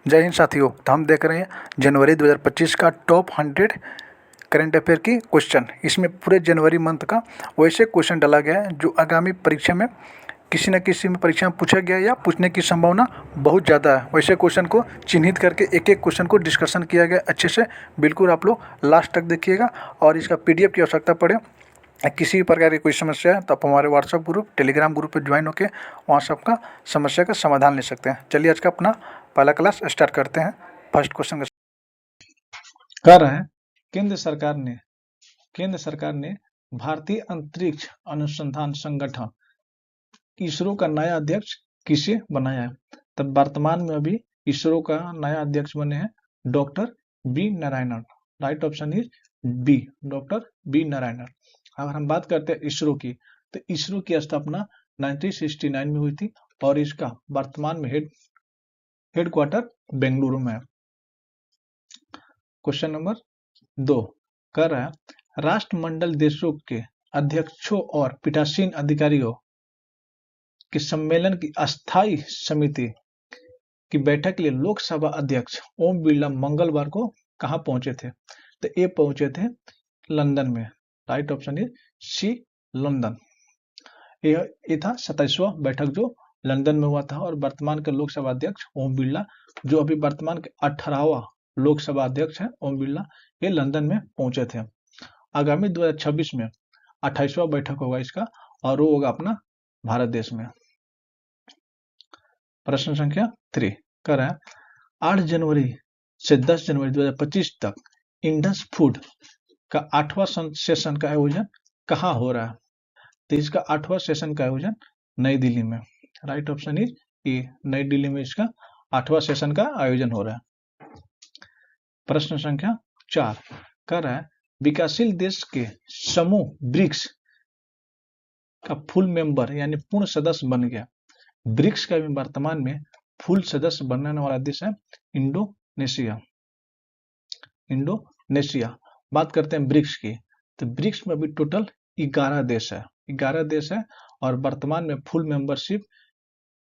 जय हिंद साथियों। तो हम देख रहे हैं जनवरी 2025 का टॉप 100 करंट अफेयर की क्वेश्चन। इसमें पूरे जनवरी मंथ का वैसे क्वेश्चन डाला गया है जो आगामी परीक्षा में किसी न किसी में परीक्षा में पूछा गया या पूछने की संभावना बहुत ज़्यादा है। वैसे क्वेश्चन को चिन्हित करके एक एक क्वेश्चन को डिस्कशन किया गया अच्छे से। बिल्कुल आप लोग लास्ट तक देखिएगा। और इसका PDF की आवश्यकता पड़े, किसी भी प्रकार की कोई समस्या है तो आप हमारे व्हाट्सएप ग्रुप, टेलीग्राम ग्रुप पर ज्वाइन होकर वहाँ सबका समस्या का समाधान ले सकते हैं। चलिए आज का अपना पहला क्लास स्टार्ट करते हैं। फर्स्ट क्वेश्चन कर रहे हैं केंद्र सरकार ने भारतीय अंतरिक्ष अनुसंधान संगठन इसरो का नया अध्यक्ष किसे बनाया है? तब वर्तमान में अभी इसरो का नया अध्यक्ष बने हैं doctor B Narayanan. Right option is B, doctor B Narayanan. अगर हम बात करते हैं इसरो की, तो इसरो की स्थापना 1969 में हुई थी और इसका वर्तमान में हेडक्वार्टर बेंगलुरु में है। क्वेश्चन नंबर 2 कर रहा है राष्ट्रमंडल देशों के अध्यक्षों और पीठासीन अधिकारियों के सम्मेलन की अस्थायी समिति की बैठक के लिए लोकसभा अध्यक्ष ओम बिरला मंगलवार को कहां पहुंचे थे? तो ये पहुंचे थे लंदन में। Right option is C, London. ये था 27वां बैठक जो लंदन में हुआ था। और वर्तमान के लोकसभा अध्यक्ष ओम बिरला, जो अभी वर्तमान के 18वां लोकसभा अध्यक्ष हैं ओम बिरला, ये लंदन में पहुंचे थे। आगामी 2026 में 28वां बैठक होगा इसका और वो होगा अपना भारत देश में। प्रश्न संख्या 3 कर रहा है 8 जनवरी से 10 जनवरी 2025 तक इंडस फूड का 8वां सेशन का आयोजन कहाँ हो रहा है? तो इसका 8वां सेशन का आयोजन नई दिल्ली में। राइट ऑप्शन इज ए, नई दिल्ली में इसका 8वां सेशन का आयोजन हो रहा है। प्रश्न संख्या 4 कर रहा है विकासशील देश के समूह ब्रिक्स का फुल मेंबर यानी पूर्ण सदस्य बन गया। ब्रिक्स का भी वर्तमान में फुल सदस्य बनने वाला देश है इंडोनेशिया। बात करते हैं ब्रिक्स की, तो ब्रिक्स में अभी टोटल 11 देश है और वर्तमान में फुल मेंबरशिप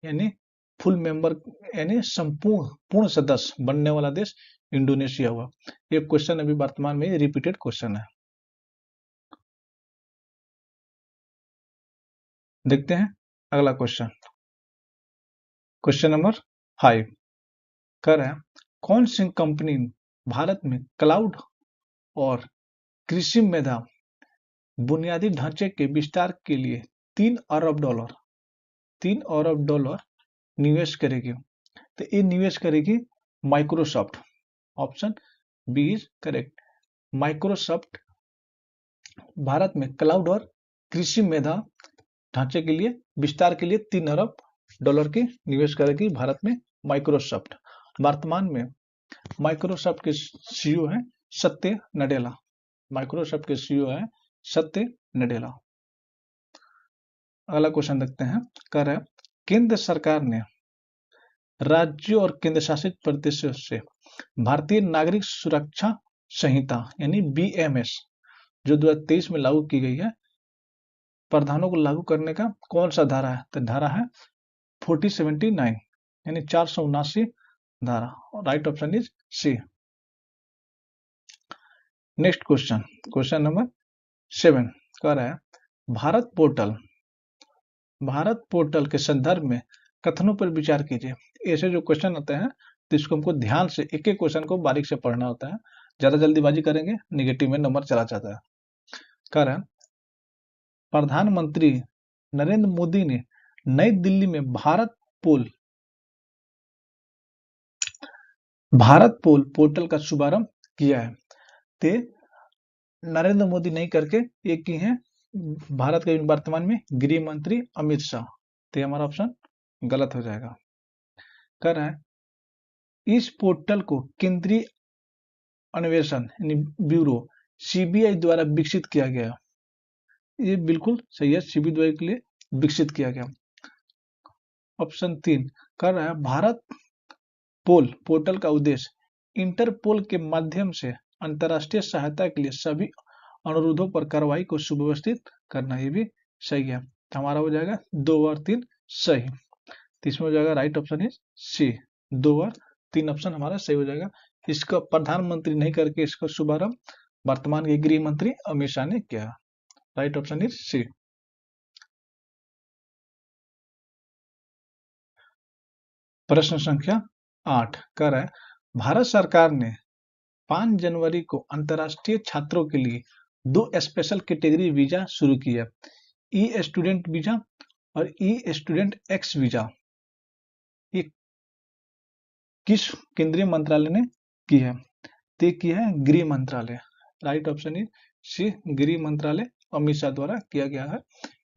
यानी संपूर्ण पूर्ण सदस्य बनने वाला देश इंडोनेशिया हुआ। ये क्वेश्चन अभी वर्तमान में रिपीटेड क्वेश्चन है। देखते हैं अगला क्वेश्चन। क्वेश्चन नंबर 5 कर रहा है कौन सी कंपनी भारत में क्लाउड और कृषि मेधा बुनियादी ढांचे के विस्तार के लिए 3 अरब डॉलर निवेश करेगी? तो ये निवेश करेगी Microsoft. Option B is correct. Microsoft Bharat में क्लाउड और कृषि मेधा ढांचे के लिए विस्तार के लिए 3 अरब डॉलर की निवेश करेगी भारत में माइक्रोसॉफ्ट। वर्तमान में माइक्रोसॉफ्ट के सीईओ हैं सत्य नडेला। माइक्रोसॉफ्ट के सीईओ हैं सत्य नडेला। अगला क्वेश्चन देखते हैं। कर रहा है केंद्र सरकार ने राज्यों और केंद्र शासित प्रदेशों से भारतीय नागरिक सुरक्षा संहिता यानी BMS जो 2023 में लागू की गई है, प्रावधानों को लागू करने का कौन सा धारा है? तो धारा है 4079 यानी 479 धारा। Right option is C. Next question number 7 कह रहा है भारत पोर्टल के संदर्भ में कथनों पर विचार कीजिए। ऐसे जो क्वेश्चन आते हैं तो इसको हमको ध्यान से एक एक क्वेश्चन को बारीक से पढ़ना होता है। ज्यादा जल्दीबाजी करेंगे निगेटिव में नंबर चला जाता है। कह रहा है प्रधानमंत्री नरेंद्र मोदी ने नई दिल्ली में भारत पोल पोर्टल का शुभारंभ किया है। ते नरेंद्र मोदी नहीं करके ये की है भारत के वर्तमान में गृह मंत्री अमित शाह। तो हमारा ऑप्शन गलत हो जाएगा। कर रहा है इस पोर्टल को केंद्रीय अन्वेषण ब्यूरो CBI द्वारा विकसित किया गया। ये बिल्कुल सही है, CBI के लिए विकसित किया गया। ऑप्शन 3 कर रहा है भारत पोर्टल का उद्देश्य इंटरपोल के माध्यम से अंतर्राष्ट्रीय सहायता के लिए सभी अनुरोधों पर कार्रवाई को सुव्यवस्थित करना। ये भी सही है। तो हमारा हो जाएगा 2 और 3 सही। इसमें हो जाएगा राइट ऑप्शन इज सी, 2 और 3 ऑप्शन हमारा सही हो जाएगा। इसका प्रधानमंत्री नहीं करके इसका शुभारंभ वर्तमान के गृह मंत्री अमित शाह ने किया। Right option is C. प्रश्न संख्या 8 कह रहा है भारत सरकार ने 5 जनवरी को अंतर्राष्ट्रीय छात्रों के लिए 2 स्पेशल कैटेगरी वीजा शुरू किया, ई स्टूडेंट वीजा और ई स्टूडेंट एक्स वीजा। ये किस केंद्रीय मंत्रालय ने की है? तो किया है गृह मंत्रालय। राइट ऑप्शन इज सी, गृह मंत्रालय अमित शाह द्वारा किया गया है।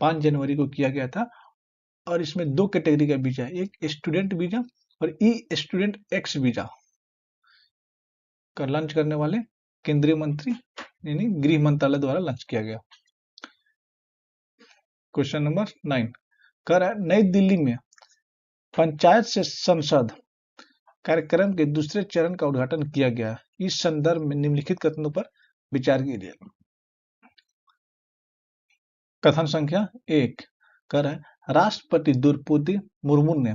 5 जनवरी को किया गया था और इसमें 2 कैटेगरी का वीजा, एक स्टूडेंट वीजा और ई स्टूडेंट एक्स वीजा का लॉन्च करने वाले केंद्रीय मंत्री यानी गृह मंत्रालय द्वारा लॉन्च किया गया। क्वेश्चन नंबर 9 कह रहा है नई दिल्ली में पंचायत से संसद कार्यक्रम के दूसरे चरण का उद्घाटन किया गया। इस संदर्भ में निम्नलिखित कथनों पर विचार कीजिए। कथन संख्या 1 कह रहा है राष्ट्रपति द्रौपदी मुर्मू ने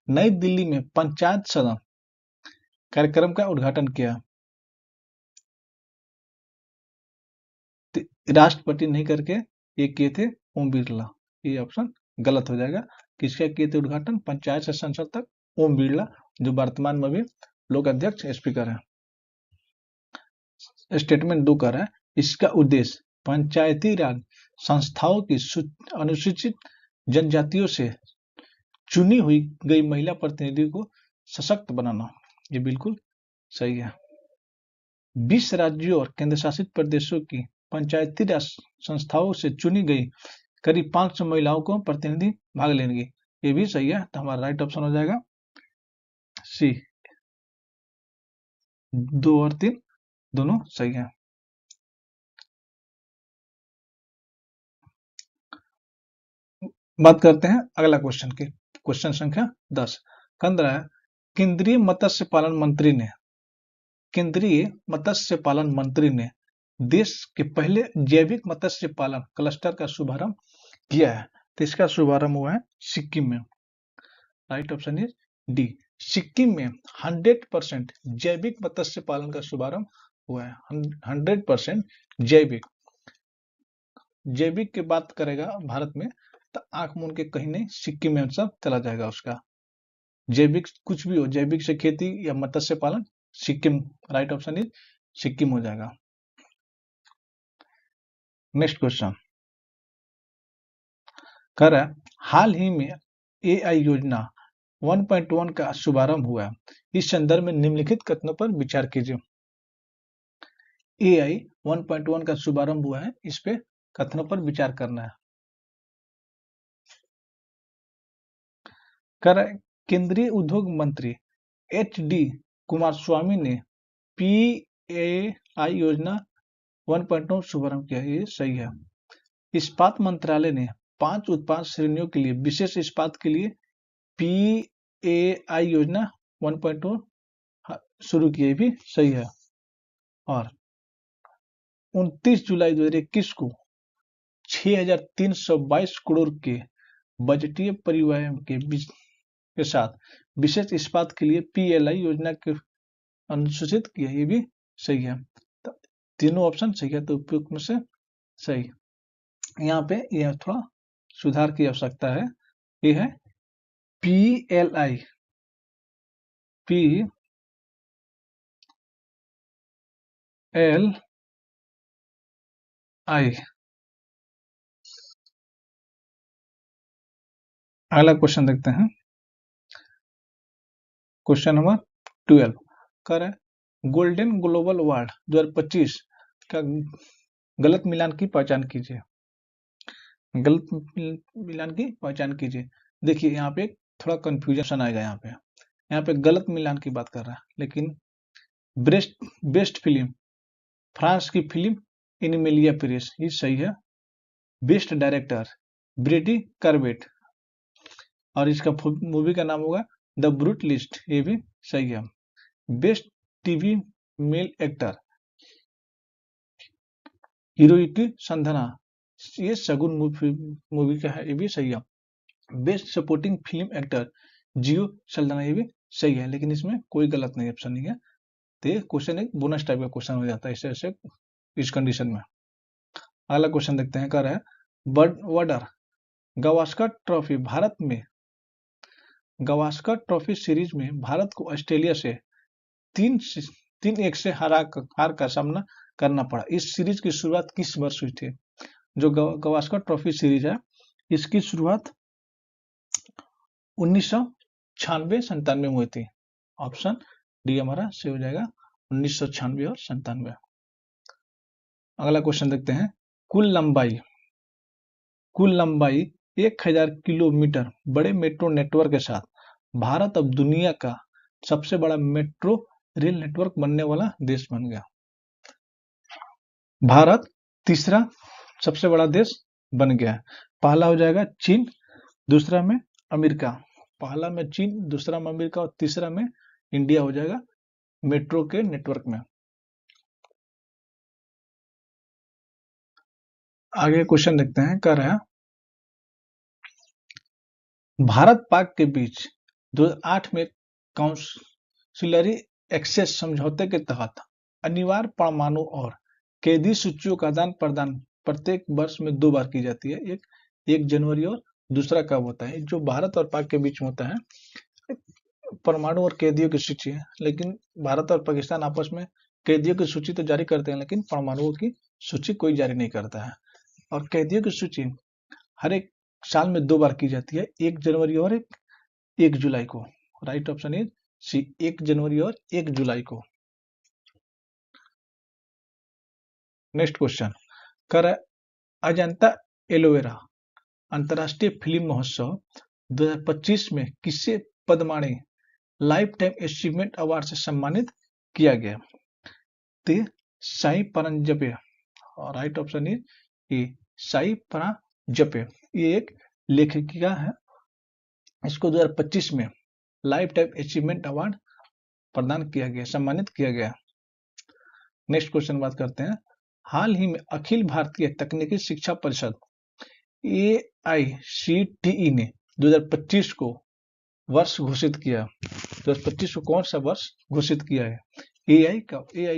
नई दिल्ली में पंचायत सदन कार्यक्रम का उद्घाटन किया। राष्ट्रपति नहीं करके ये किए थे ओम बिरला। ये ऑप्शन गलत हो जाएगा। किसका किए थे उद्घाटन? पंचायत से संसद तक ओम बिरला, जो वर्तमान में भी लोक अध्यक्ष स्पीकर है। स्टेटमेंट 2 कर रहा है इसका उद्देश्य पंचायती राज संस्थाओं की अनुसूचित जनजातियों से चुनी हुई गई महिला प्रतिनिधियों को सशक्त बनाना। ये बिल्कुल सही है। 20 राज्यों और केंद्र शासित प्रदेशों की पंचायती राज संस्थाओं से चुनी गई करीब 500 महिलाओं को प्रतिनिधि भाग लेंगे। ये भी सही है, तो हमारा राइट ऑप्शन हो जाएगा सी। 2 और 3 दोनों सही है। बात करते हैं अगला क्वेश्चन की। क्वेश्चन संख्या 10 कह रहा है केंद्रीय मत्स्य पालन मंत्री ने देश के पहले जैविक मत्स्य पालन क्लस्टर का शुभारंभ किया है। तो इसका शुभारंभ हुआ है सिक्किम में। Right option is D, Sikkim में 100% जैविक मत्स्य पालन का शुभारंभ हुआ है। 100% जैविक की बात करेगा भारत में तो आंख मूंद के कहीं नहीं, सिक्किम में सब चला जाएगा उसका। जैविक कुछ भी हो, जैविक से खेती या मत्स्य पालन, Sikkim. Right option is Sikkim हो जाएगा। नेक्स्ट क्वेश्चन कह रहा है हाल ही में एआई योजना 1.1 का शुभारंभ हुआ है। इस संदर्भ में निम्नलिखित कथनों पर विचार कीजिए। एआई 1.1 का शुभारंभ हुआ है, इस पे कथनों पर विचार करना है। कह रहा है केंद्रीय उद्योग मंत्री HD कुमारस्वामी ने PAI योजना 1.0 शुभारंभ किया। ये सही है। इस्पात मंत्रालय ने 5 उत्पाद श्रेणियों के लिए विशेष इस्पात के लिए PAI योजना 1.0 शुरू की, भी सही है। और 29 जुलाई 2021 को 6,322 करोड़ के बजटीय परिव्यय के साथ विशेष इस्पात के लिए PLI योजना के अनुसूचित किया। ये भी सही है। तो तीनों ऑप्शन सही है, तो उपयुक्त में से सही। यहाँ पे यह थोड़ा सुधार की आवश्यकता है। ये है PLI अगला क्वेश्चन देखते हैं। क्वेश्चन नंबर 12 कर गोल्डन ग्लोबल अवार्ड 2025 का गलत मिलान की पहचान कीजिए। गलत मिलान की पहचान कीजिए। देखिए यहाँ पे थोड़ा कंफ्यूजन आएगा। यहाँ पे गलत मिलान की बात कर रहा है, लेकिन बेस्ट फिल्म फ्रांस की फिल्म एनिमेलिया पेरिस, ये सही है। बेस्ट डायरेक्टर ब्रेडी कार्बेट और इसका मूवी का नाम होगा द ब्रूट लिस्ट, ये भी सही है। Best TV male actor Hiroyuki Sanada, ये शगुन मूवी का है, ये भी सही है। Best supporting film actor Zoe Saldana, ये भी सही है, लेकिन इसमें कोई गलत नहीं ऑप्शन नहीं है। तो ये क्वेश्चन एक बोनस टाइप का क्वेश्चन हो जाता है ऐसे ऐसे इस कंडीशन में। अगला क्वेश्चन देखते हैं, कह रहा है वर्डर गावस्कर ट्रॉफी भारत में गावस्कर ट्रॉफी सीरीज में भारत को ऑस्ट्रेलिया से 3-1 से हार का सामना करना पड़ा। इस सीरीज की शुरुआत किस वर्ष हुई थी? जो गावस्कर ट्रॉफी सीरीज है, इसकी शुरुआत 1996-97 में हुई थी। ऑप्शन डी हमारा से हो जाएगा 1996 और 97। अगला क्वेश्चन देखते हैं, कुल लंबाई 1000 किलोमीटर बड़े मेट्रो नेटवर्क के साथ भारत अब दुनिया का सबसे बड़ा मेट्रो रेल नेटवर्क बनने वाला देश बन गया। भारत तीसरा सबसे बड़ा देश बन गया है। पहला हो जाएगा चीन, दूसरा में अमेरिका। पहला में चीन, दूसरा में अमेरिका और तीसरा में इंडिया हो जाएगा मेट्रो के नेटवर्क में। आगे क्वेश्चन देखते हैं, कह रहा है भारत पाक के बीच 2008 में काउंसिलरी एक्सेस समझौते के तहत अनिवार्य परमाणु और कैदी सूचियों का आदान प्रदान प्रत्येक वर्ष में 2 बार की जाती है। एक 1 जनवरी और दूसरा कब होता है? जो भारत और पाक के बीच में होता है परमाणु और कैदियों की सूची है, लेकिन भारत और पाकिस्तान आपस में कैदियों की सूची तो जारी करते हैं, लेकिन परमाणुओं की सूची कोई जारी नहीं करता है। और कैदियों की सूची हर एक साल में 2 बार की जाती है, 1 जनवरी और 1 जुलाई को। राइट ऑप्शन इज सी, 1 जनवरी और 1 जुलाई को। नेक्स्ट क्वेश्चन, कर अजंता एलोवेरा अंतर्राष्ट्रीय फिल्म महोत्सव 2025 में किसे Padmapani lifetime achievement award से सम्मानित किया गया? ते Sai Paranjpye. Right option is A, Sai Paranjpye. ये एक लेखिका है, इसको 2025 में लाइफ टाइम अचीवमेंट अवार्ड प्रदान किया गया, सम्मानित किया गया। नेक्स्ट क्वेश्चन बात करते हैं, हाल ही में अखिल भारतीय तकनीकी शिक्षा परिषद AICTE ने 2025 को वर्ष घोषित किया। 2025 को कौन सा वर्ष घोषित किया है? AI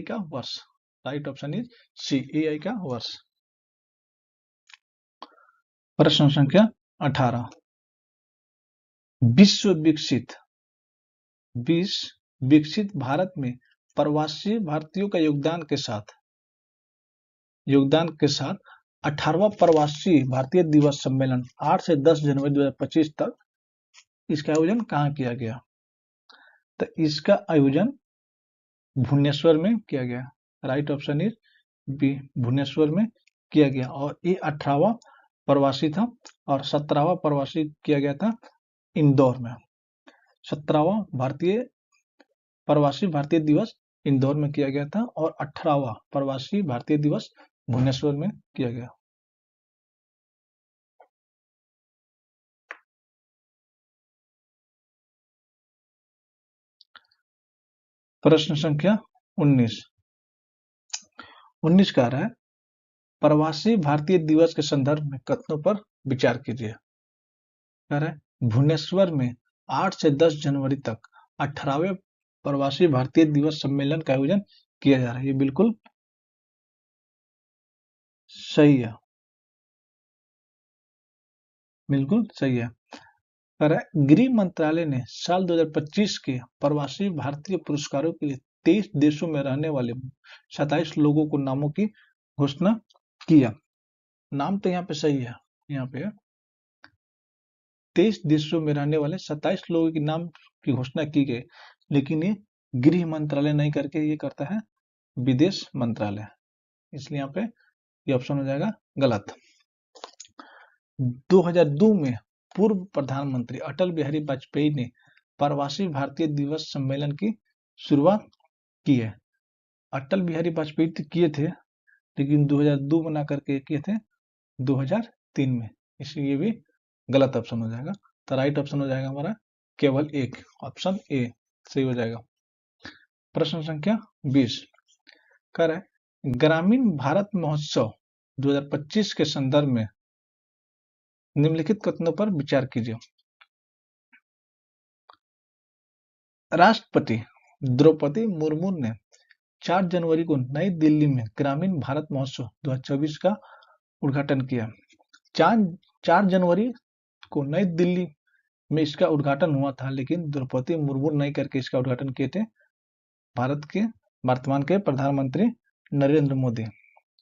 का वर्ष। Right option is C, AI का वर्ष। प्रश्न संख्या 18, विश्व विकसित भारत में प्रवासी भारतीयों का योगदान के साथ 18वां प्रवासी भारतीय दिवस सम्मेलन 8 से 10 जनवरी 2025 तक इसका आयोजन कहाँ किया गया? तो इसका आयोजन भुवनेश्वर में किया गया। Right option is B, Bhubaneswar में किया गया। और ये 18वां प्रवासी था और 17वां प्रवासी किया गया था इंदौर में। 17वां प्रवासी भारतीय दिवस इंदौर में किया गया था और 18वां प्रवासी भारतीय दिवस भुवनेश्वर में किया गया। प्रश्न संख्या 19 कह रहा है, प्रवासी भारतीय दिवस के संदर्भ में कथनों पर विचार कीजिए। कह रहा है भुवनेश्वर में 8 से 10 जनवरी तक 18वें प्रवासी भारतीय दिवस सम्मेलन का आयोजन किया जा रहा है। ये बिल्कुल सही है, बिल्कुल सही है। कह रहा है गृह मंत्रालय ने साल 2025 के प्रवासी भारतीय पुरस्कारों के लिए 23 देशों में रहने वाले 27 लोगों को नामों की घोषणा किया। नाम तो यहाँ पे सही है, यहाँ पे 23 देशों में रहने वाले 27 लोगों के नाम की घोषणा की गई, लेकिन ये गृह मंत्रालय नहीं करके ये करता है विदेश मंत्रालय, इसलिए यहाँ पे ये ऑप्शन हो जाएगा गलत। 2002 में पूर्व प्रधानमंत्री अटल बिहारी वाजपेयी ने प्रवासी भारतीय दिवस सम्मेलन की शुरुआत की है। अटल बिहारी वाजपेयी तो किए थे, लेकिन 2002 में ना करके किए थे 2003 में, इसलिए भी गलत ऑप्शन हो जाएगा। तो राइट ऑप्शन हो जाएगा हमारा केवल एक, ऑप्शन ए सही हो जाएगा। प्रश्न संख्या 20 कह रहा है ग्रामीण भारत महोत्सव 2025 के संदर्भ में निम्नलिखित कथनों पर विचार कीजिए। राष्ट्रपति द्रौपदी मुर्मू ने 4 जनवरी को नई दिल्ली में ग्रामीण भारत महोत्सव 2024 का उद्घाटन किया। 4 जनवरी को नई दिल्ली में इसका उद्घाटन हुआ था, लेकिन द्रौपदी मुर्मू नहीं करके इसका उद्घाटन किए थे भारत के वर्तमान के प्रधानमंत्री नरेंद्र मोदी।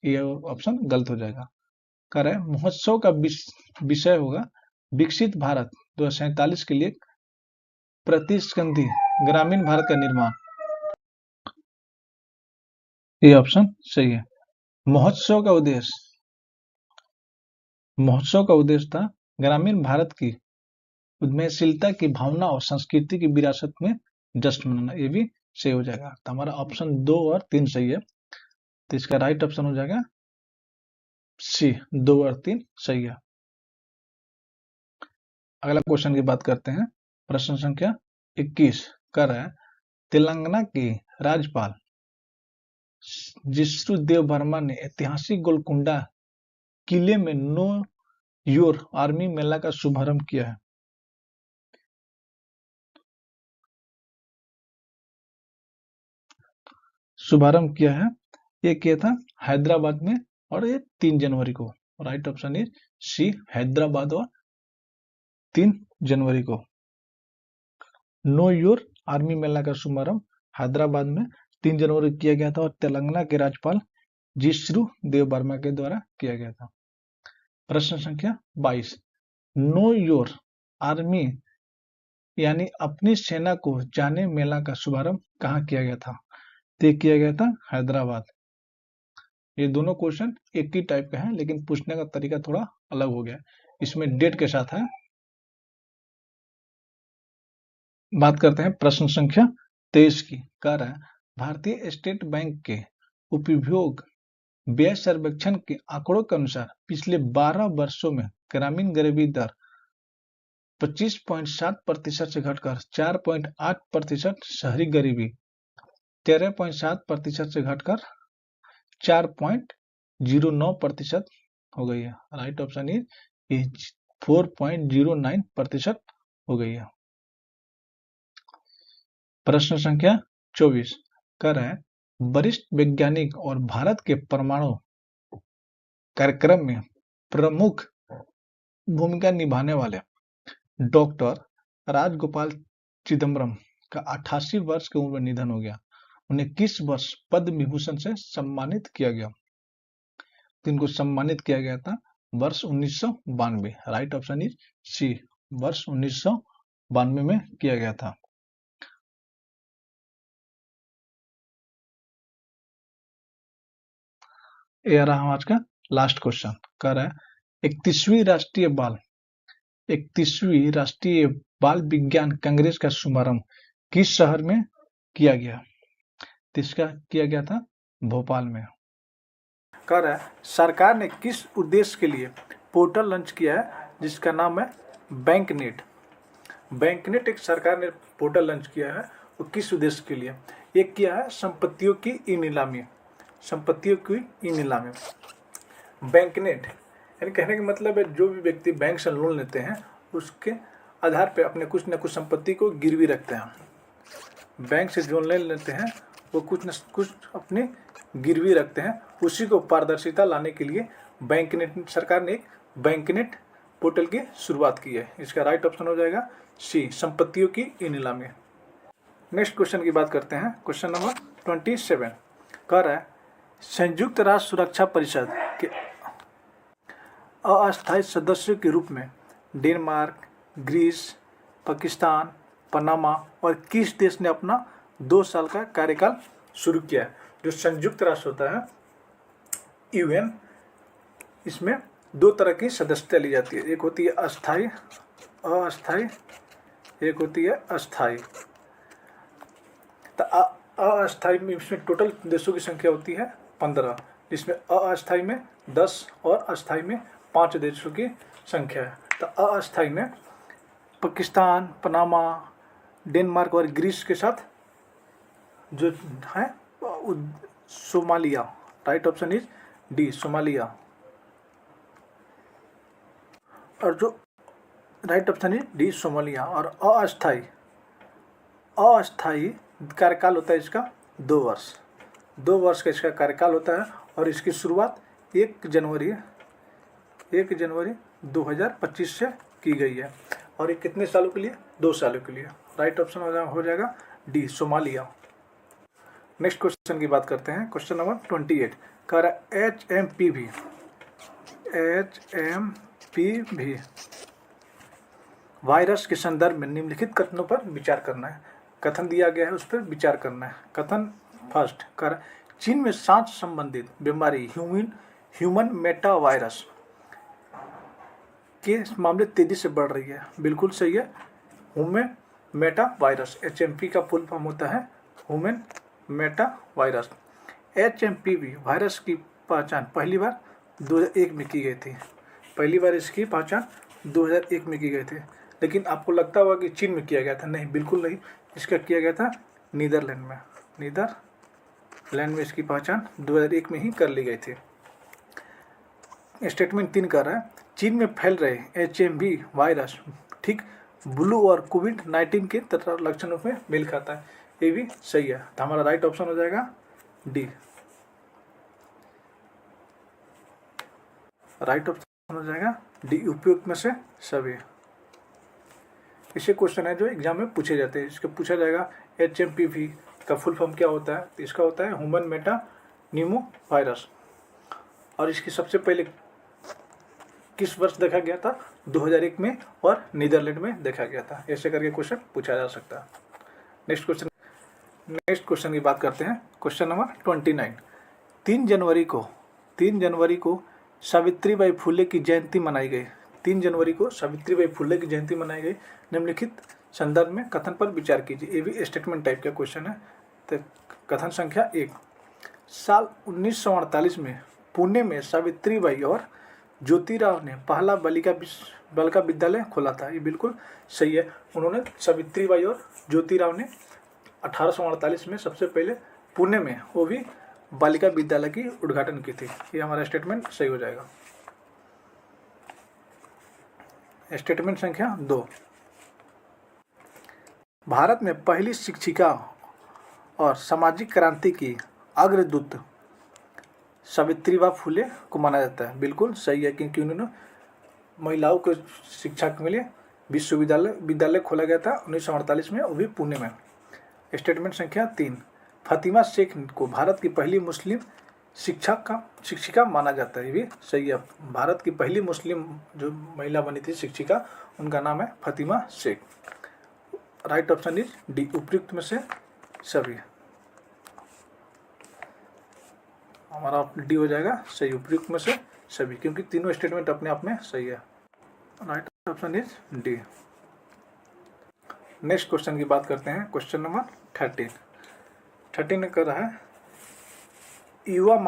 ये ऑप्शन गलत हो जाएगा। कह रहे हैं महोत्सव का विषय होगा विकसित भारत 2047 के लिए प्रतिस्कंधी ग्रामीण भारत का निर्माण। ये ऑप्शन सही है। महोत्सव का उद्देश्य था ग्रामीण भारत की उद्यमशीलता की भावना और संस्कृति की विरासत में जश्न मनाना। ये भी सही हो जाएगा। तो हमारा ऑप्शन 2 और 3 सही है, तो इसका राइट ऑप्शन हो जाएगा सी, 2 और 3 सही है। अगला क्वेश्चन की बात करते हैं। प्रश्न संख्या 21 कर रहा है तेलंगाना के राज्यपाल जिष्णु देव वर्मा ने ऐतिहासिक गोलकुंडा किले में नो योर आर्मी मेला का शुभारंभ किया है। ये किया था हैदराबाद में और ये 3 जनवरी को। Right option is C, Hyderabad और 3 जनवरी को। नो योर आर्मी मेला का शुभारंभ हैदराबाद में 3 जनवरी किया गया था और तेलंगाना के राज्यपाल जिष्णु देव वर्मा के द्वारा किया गया था। प्रश्न संख्या 22 नो योर आर्मी यानी अपनी सेना को जाने मेला का शुभारंभ कहाँ किया गया था? तो किया गया था हैदराबाद। ये दोनों क्वेश्चन एक ही टाइप का है, लेकिन पूछने का तरीका थोड़ा अलग हो गया। इसमें डेट के साथ है। बात करते हैं प्रश्न संख्या 23 की। कह रहा है भारतीय स्टेट बैंक के उपभोग व्यय सर्वेक्षण के आंकड़ों के अनुसार पिछले 12 वर्षों में ग्रामीण गरीबी दर 25.7% से घटकर 4.8%, शहरी गरीबी 13.7% से घटकर 4.09% हो गई है। राइट ऑप्शन इज 4.09% हो गई है। प्रश्न संख्या 24 कर रहा है वरिष्ठ वैज्ञानिक और भारत के परमाणु कार्यक्रम में प्रमुख भूमिका निभाने वाले डॉक्टर राजगोपाल चिदम्बरम का 88 वर्ष की उम्र में निधन हो गया। उन्हें किस वर्ष पद्म विभूषण से सम्मानित किया गया? इनको सम्मानित किया गया था वर्ष 1992। राइट ऑप्शन इज सी, वर्ष 1992 में किया गया था। यह रहा आज का लास्ट क्वेश्चन। कह रहा है 31वीं राष्ट्रीय बाल विज्ञान कांग्रेस का शुभारंभ किस शहर में किया गया? इसका किया गया था भोपाल में। कह रहा है सरकार ने किस उद्देश्य के लिए पोर्टल लॉन्च किया है जिसका नाम है बैंकनेट? बैंकनेट एक सरकार ने पोर्टल लॉन्च किया है, वो किस उद्देश्य के लिए? एक किया है संपत्तियों की ई नीलामी। बैंकनेट यानी कहने का मतलब है जो भी व्यक्ति बैंक से लोन लेते हैं उसके आधार पर अपने कुछ न कुछ संपत्ति को गिरवी रखते हैं। बैंक से जो लोन लेते हैं वो कुछ न कुछ अपनी गिरवी रखते हैं। उसी को पारदर्शिता लाने के लिए सरकार ने एक बैंकनेट पोर्टल की शुरुआत की है। इसका राइट ऑप्शन हो जाएगा सी, संपत्तियों की ई नीलामी। नेक्स्ट क्वेश्चन की बात करते हैं। क्वेश्चन नंबर 27 कह रहा है संयुक्त राष्ट्र सुरक्षा परिषद के अस्थायी सदस्यों के रूप में डेनमार्क, ग्रीस, पाकिस्तान, पनामा और किस देश ने अपना 2 साल का कार्यकाल शुरू किया है? जो संयुक्त राष्ट्र होता है यूएन, इसमें 2 तरह की सदस्यता ली जाती है। एक होती है अस्थायी, एक होती है अस्थायी। तो अस्थायी में इसमें टोटल देशों की संख्या होती है 15, जिसमें अस्थायी में 10 और अस्थायी में 5 देशों की संख्या है। तो अस्थायी में पाकिस्तान, पनामा, डेनमार्क और ग्रीस के साथ जो है Somalia. Right option is D, Somalia. और जो right option is D, Somalia. और अस्थायी अस्थायी कार्यकाल होता है इसका 2 वर्ष। 2 वर्ष का इसका कार्यकाल होता है और इसकी शुरुआत 1 जनवरी 2025 से की गई है। और ये कितने सालों के लिए? 2 सालों के लिए। राइट ऑप्शन हो जाएगा डी, सोमालिया। नेक्स्ट क्वेश्चन की बात करते हैं। क्वेश्चन नंबर 28 कह रहा है HMPV वायरस के संदर्भ में निम्नलिखित कथनों पर विचार करना है। कथन दिया गया है, उस पर विचार करना है। कथन फर्स्ट कह रहा है चीन में सांस संबंधित बीमारी ह्यूमन मेटा वायरस के मामले तेजी से बढ़ रही है। बिल्कुल सही है। ह्यूमन मेटा वायरस HMP का फुल फॉर्म होता है human Meta virus. HMPV virus की पहचान पहली बार 2001 में की गई थी। पहली बार इसकी पहचान 2001 में की गई थी। लेकिन आपको लगता होगा कि चीन में किया गया था। नहीं, बिल्कुल नहीं। इसका किया गया था नीदरलैंड में। नीदरलैंड में इसकी पहचान 2001 में ही कर ली गई थी। स्टेटमेंट 3 कर रहा है चीन में फैल रहे HMV वायरस ठीक ब्लू और कोविड-19 के तथा लक्षणों में मेल खाता है। ये भी सही है। तो हमारा राइट ऑप्शन हो जाएगा डी। राइट ऑप्शन हो जाएगा डी, उपयुक्त में से सभी। इसे क्वेश्चन है जो एग्जाम में पूछे जाते हैं। इसको पूछा जाएगा HMPV का फुल फॉर्म क्या होता है। तो इसका होता है ह्यूमन मेटा न्यूमो वायरस। और इसकी सबसे पहले किस वर्ष देखा गया था? 2001 में और नीदरलैंड में देखा गया था। ऐसे करके क्वेश्चन पूछा जा सकता है। नेक्स्ट क्वेश्चन की बात करते हैं। क्वेश्चन नंबर 29 3 जनवरी को सावित्रीबाई फुले की जयंती मनाई गई। 3 जनवरी को सावित्रीबाई फुले की जयंती मनाई गई। निम्नलिखित संदर्भ में कथन पर विचार कीजिए। ये भी स्टेटमेंट टाइप का क्वेश्चन है। तो कथन संख्या 1 साल 1948 में पुणे में सावित्रीबाई और ज्योतिराव ने पहला बालिका विद्यालय खोला था। ये बिल्कुल सही है। उन्होंने सावित्रीबाई और ज्योतिराव ने 1848 में सबसे पहले पुणे में वो भी बालिका विद्यालय की उद्घाटन की थी। ये हमारा स्टेटमेंट सही हो जाएगा। स्टेटमेंट संख्या 2 भारत में पहली शिक्षिका और सामाजिक क्रांति की अग्रदूत सावित्रीबाई फुले को माना जाता है। बिल्कुल सही है, क्योंकि उन्होंने महिलाओं को शिक्षा के लिए विद्यालय खोला गया था 1948 में, वो भी पुणे में। स्टेटमेंट संख्या 3 फातिमा शेख को भारत की पहली मुस्लिम शिक्षिका माना जाता है। ये भी सही है। भारत की पहली मुस्लिम जो महिला बनी थी शिक्षिका, उनका नाम है Fatima Shaikh. Right option is D, उपयुक्त में से सभी। हमारा डी हो जाएगा सही, उपयुक्त में से सभी, क्योंकि तीनों स्टेटमेंट अपने आप में सही है। Right option is D. Next question की बात करते हैं। क्वेश्चन नंबर 13 कर रहा है युवा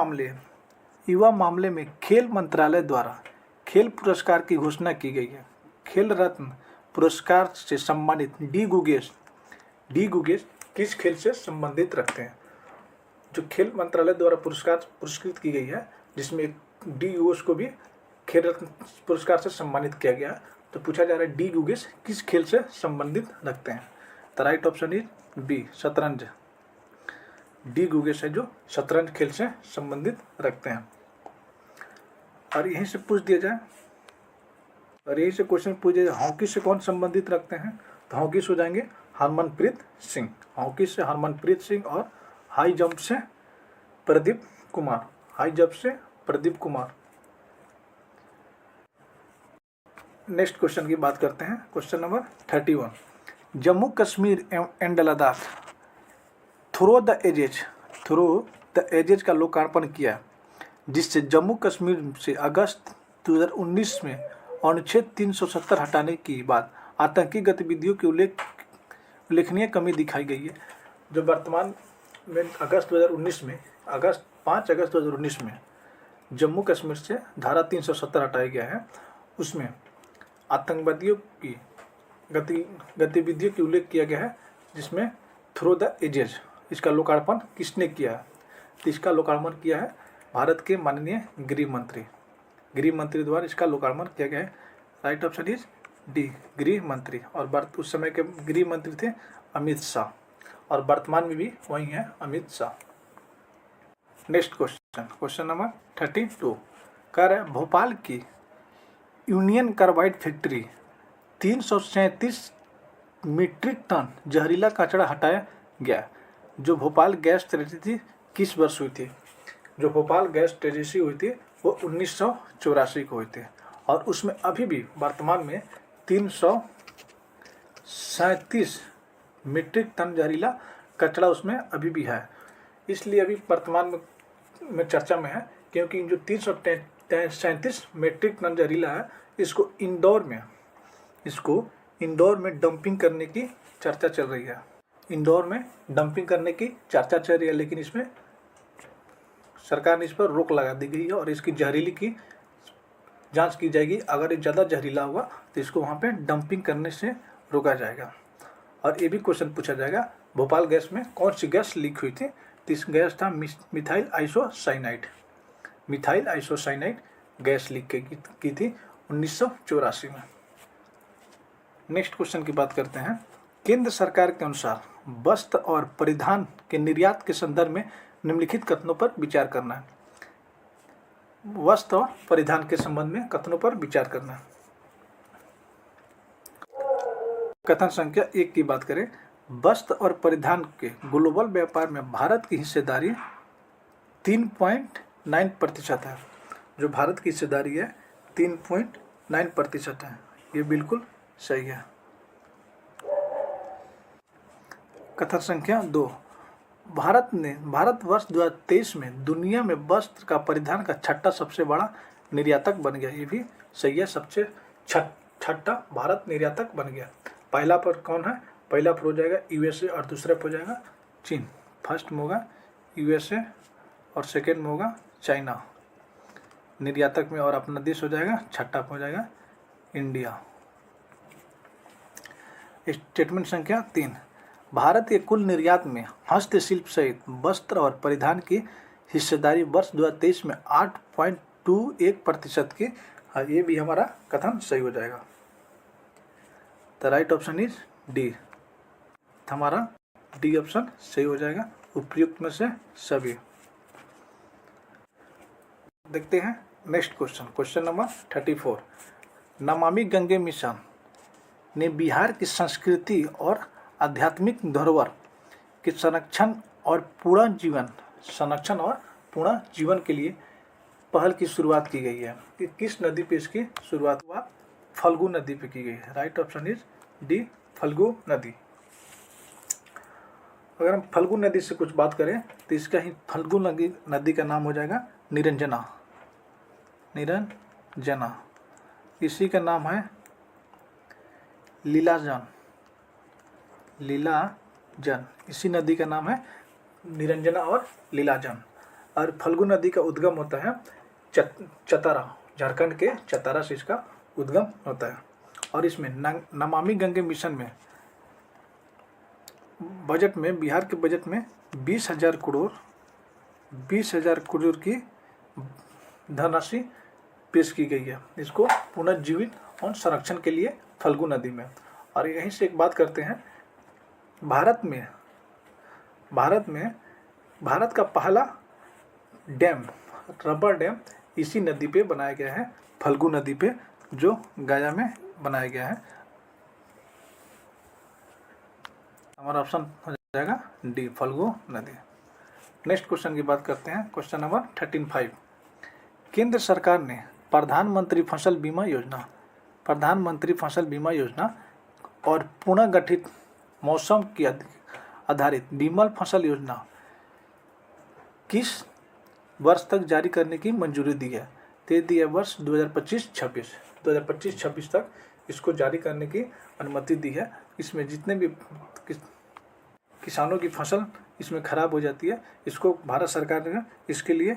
मामले में खेल मंत्रालय द्वारा खेल पुरस्कार की घोषणा की गई है। खेल रत्न पुरस्कार से सम्मानित डी गुगेश किस खेल से संबंधित रखते हैं? जो खेल मंत्रालय द्वारा पुरस्कृत की गई है, जिसमें डी गुगेश को भी खेल रत्न पुरस्कार से सम्मानित किया गया, तो पूछा जा रहा है डी गुगेश किस खेल से संबंधित रखते हैं? तो राइट ऑप्शन इज बी, शतरंज। डी गुगेश है जो शतरंज खेल से संबंधित रखते हैं। और यहीं से पूछ दिया जाए, और यहीं से क्वेश्चन पूछ दिया जाए हॉकी से कौन संबंधित रखते हैं, तो हॉकी से हो जाएंगे हरमनप्रीत सिंह। हॉकी से हरमनप्रीत सिंह और हाई जंप से प्रदीप कुमार। नेक्स्ट क्वेश्चन की बात करते हैं। Question number 31 Jammu Kashmir and Ladakh through the ages का लोकार्पण किया, जिससे जम्मू कश्मीर से अगस्त 2019 में अनुच्छेद 370 हटाने की बाद आतंकी गतिविधियों की उल्लेखनीय कमी दिखाई गई है। जो वर्तमान में 5 अगस्त 2019 में जम्मू कश्मीर से धारा 370 हटाया गया है, उसमें आतंकवादियों की गतिविधियों की उल्लेख किया गया है, जिसमें थ्रो द एजेज इसका लोकार्पण किसने किया है? तो इसका लोकार्पण किया है भारत के माननीय गृह मंत्री द्वारा इसका लोकार्पण किया गया है। राइट ऑप्शन इज डी, गृह मंत्री। और उस समय के गृह मंत्री थे अमित शाह। और वर्तमान में भी वही हैं Amit Shah. Next question, question number 32 कह रहा है भोपाल की Union Carbide factory 337 metric ton जहरीला कचरा हटाया गया। जो भोपाल गैस ट्रेजेडी किस वर्ष हुई थी? जो भोपाल गैस ट्रेजेडी हुई थी वो 1984 को हुई थी और उसमें अभी भी वर्तमान में 337 मीट्रिक टन जहरीला कचरा उसमें अभी भी है। इसलिए अभी वर्तमान में चर्चा में है क्योंकि जो 337 मीट्रिक टन जहरीला है इसको इंदौर में डंपिंग करने की चर्चा चल रही है। इंदौर में डंपिंग करने की चर्चा चल रही है, लेकिन इसमें सरकार ने इस पर रोक लगा दी गई है और इसकी जहरीली की जांच की जाएगी। अगर ये ज़्यादा जहरीला हुआ तो इसको वहाँ पे डंपिंग करने से रोका जाएगा। और ये भी क्वेश्चन पूछा जाएगा भोपाल गैस में कौन सी गैस लीक हुई थी? तो इस गैस था मिथाइल आइसोसाइनाइड गैस लीक की थी 1984 में। नेक्स्ट क्वेश्चन की बात करते हैं। केंद्र सरकार के अनुसार वस्त्र और परिधान के निर्यात के संदर्भ में निम्नलिखित कथनों पर विचार करना है। वस्त्र और परिधान के संबंध में कथनों पर विचार करना है। कथन संख्या 1 की बात करें, वस्त्र और परिधान के ग्लोबल व्यापार में भारत की हिस्सेदारी 3.9% है। जो भारत की हिस्सेदारी है 3.9% है। ये बिल्कुल सही है। कथन संख्या 2, भारत वर्ष 2023 में दुनिया में वस्त्र का परिधान का छठा सबसे बड़ा निर्यातक बन गया। ये भी सही है, सबसे छठा भारत निर्यातक बन गया। पहला पर कौन है? पहला पर हो जाएगा यूएसए और दूसरा पर हो जाएगा चीन। फर्स्ट में होगा यूएसए और सेकेंड में होगा चाइना निर्यातक में, और अपना देश हो जाएगा छठा पर हो जाएगा इंडिया। स्टेटमेंट संख्या 3, भारत के कुल निर्यात में हस्तशिल्प सहित वस्त्र और परिधान की हिस्सेदारी वर्ष 2023 में 8.21% की। ये भी हमारा कथन सही हो जाएगा। The right option is D. हमारा डी ऑप्शन सही हो जाएगा उपयुक्त में से सभी। देखते हैं next question, question number 34। Namami Gange mission ने बिहार की संस्कृति और आध्यात्मिक धरोहर के संरक्षण और पूर्ण जीवन के लिए पहल की शुरुआत की गई है। कि किस नदी पे इसकी शुरुआत हुआ? फल्गु नदी पे की गई है। Right option is D, Falgu नदी। अगर हम फल्गु नदी से कुछ बात करें तो इसका ही फल्गु नदी का नाम हो जाएगा निरंजना। इसी का नाम है लीलाजन। इसी नदी का नाम है निरंजना और लीलाजन। और फल्गु नदी का उद्गम होता है चतारा, झारखंड के चतारा से इसका उद्गम होता है। और इसमें नमामि गंगे मिशन में बजट में, बिहार के बजट में 20,000 करोड़ की धनराशि पेश की गई है इसको पुनर्जीवित और संरक्षण के लिए फल्गु नदी में। और यहीं से एक बात करते हैं, भारत का पहला डैम, रबर डैम इसी नदी पे बनाया गया है, फल्गु नदी पे, जो गया में बनाया गया है। हमारा ऑप्शन हो जाएगा डी, फल्गु नदी। नेक्स्ट क्वेश्चन की बात करते हैं, क्वेश्चन नंबर 35। केंद्र सरकार ने प्रधानमंत्री फसल बीमा योजना और पुनर्गठित मौसम की आधारित बीमा फसल योजना किस वर्ष तक जारी करने की मंजूरी दी है? दे दी है वर्ष 2025-26 तक इसको जारी करने की अनुमति दी है। इसमें जितने भी किसानों की फसल इसमें खराब हो जाती है, इसको भारत सरकार ने इसके लिए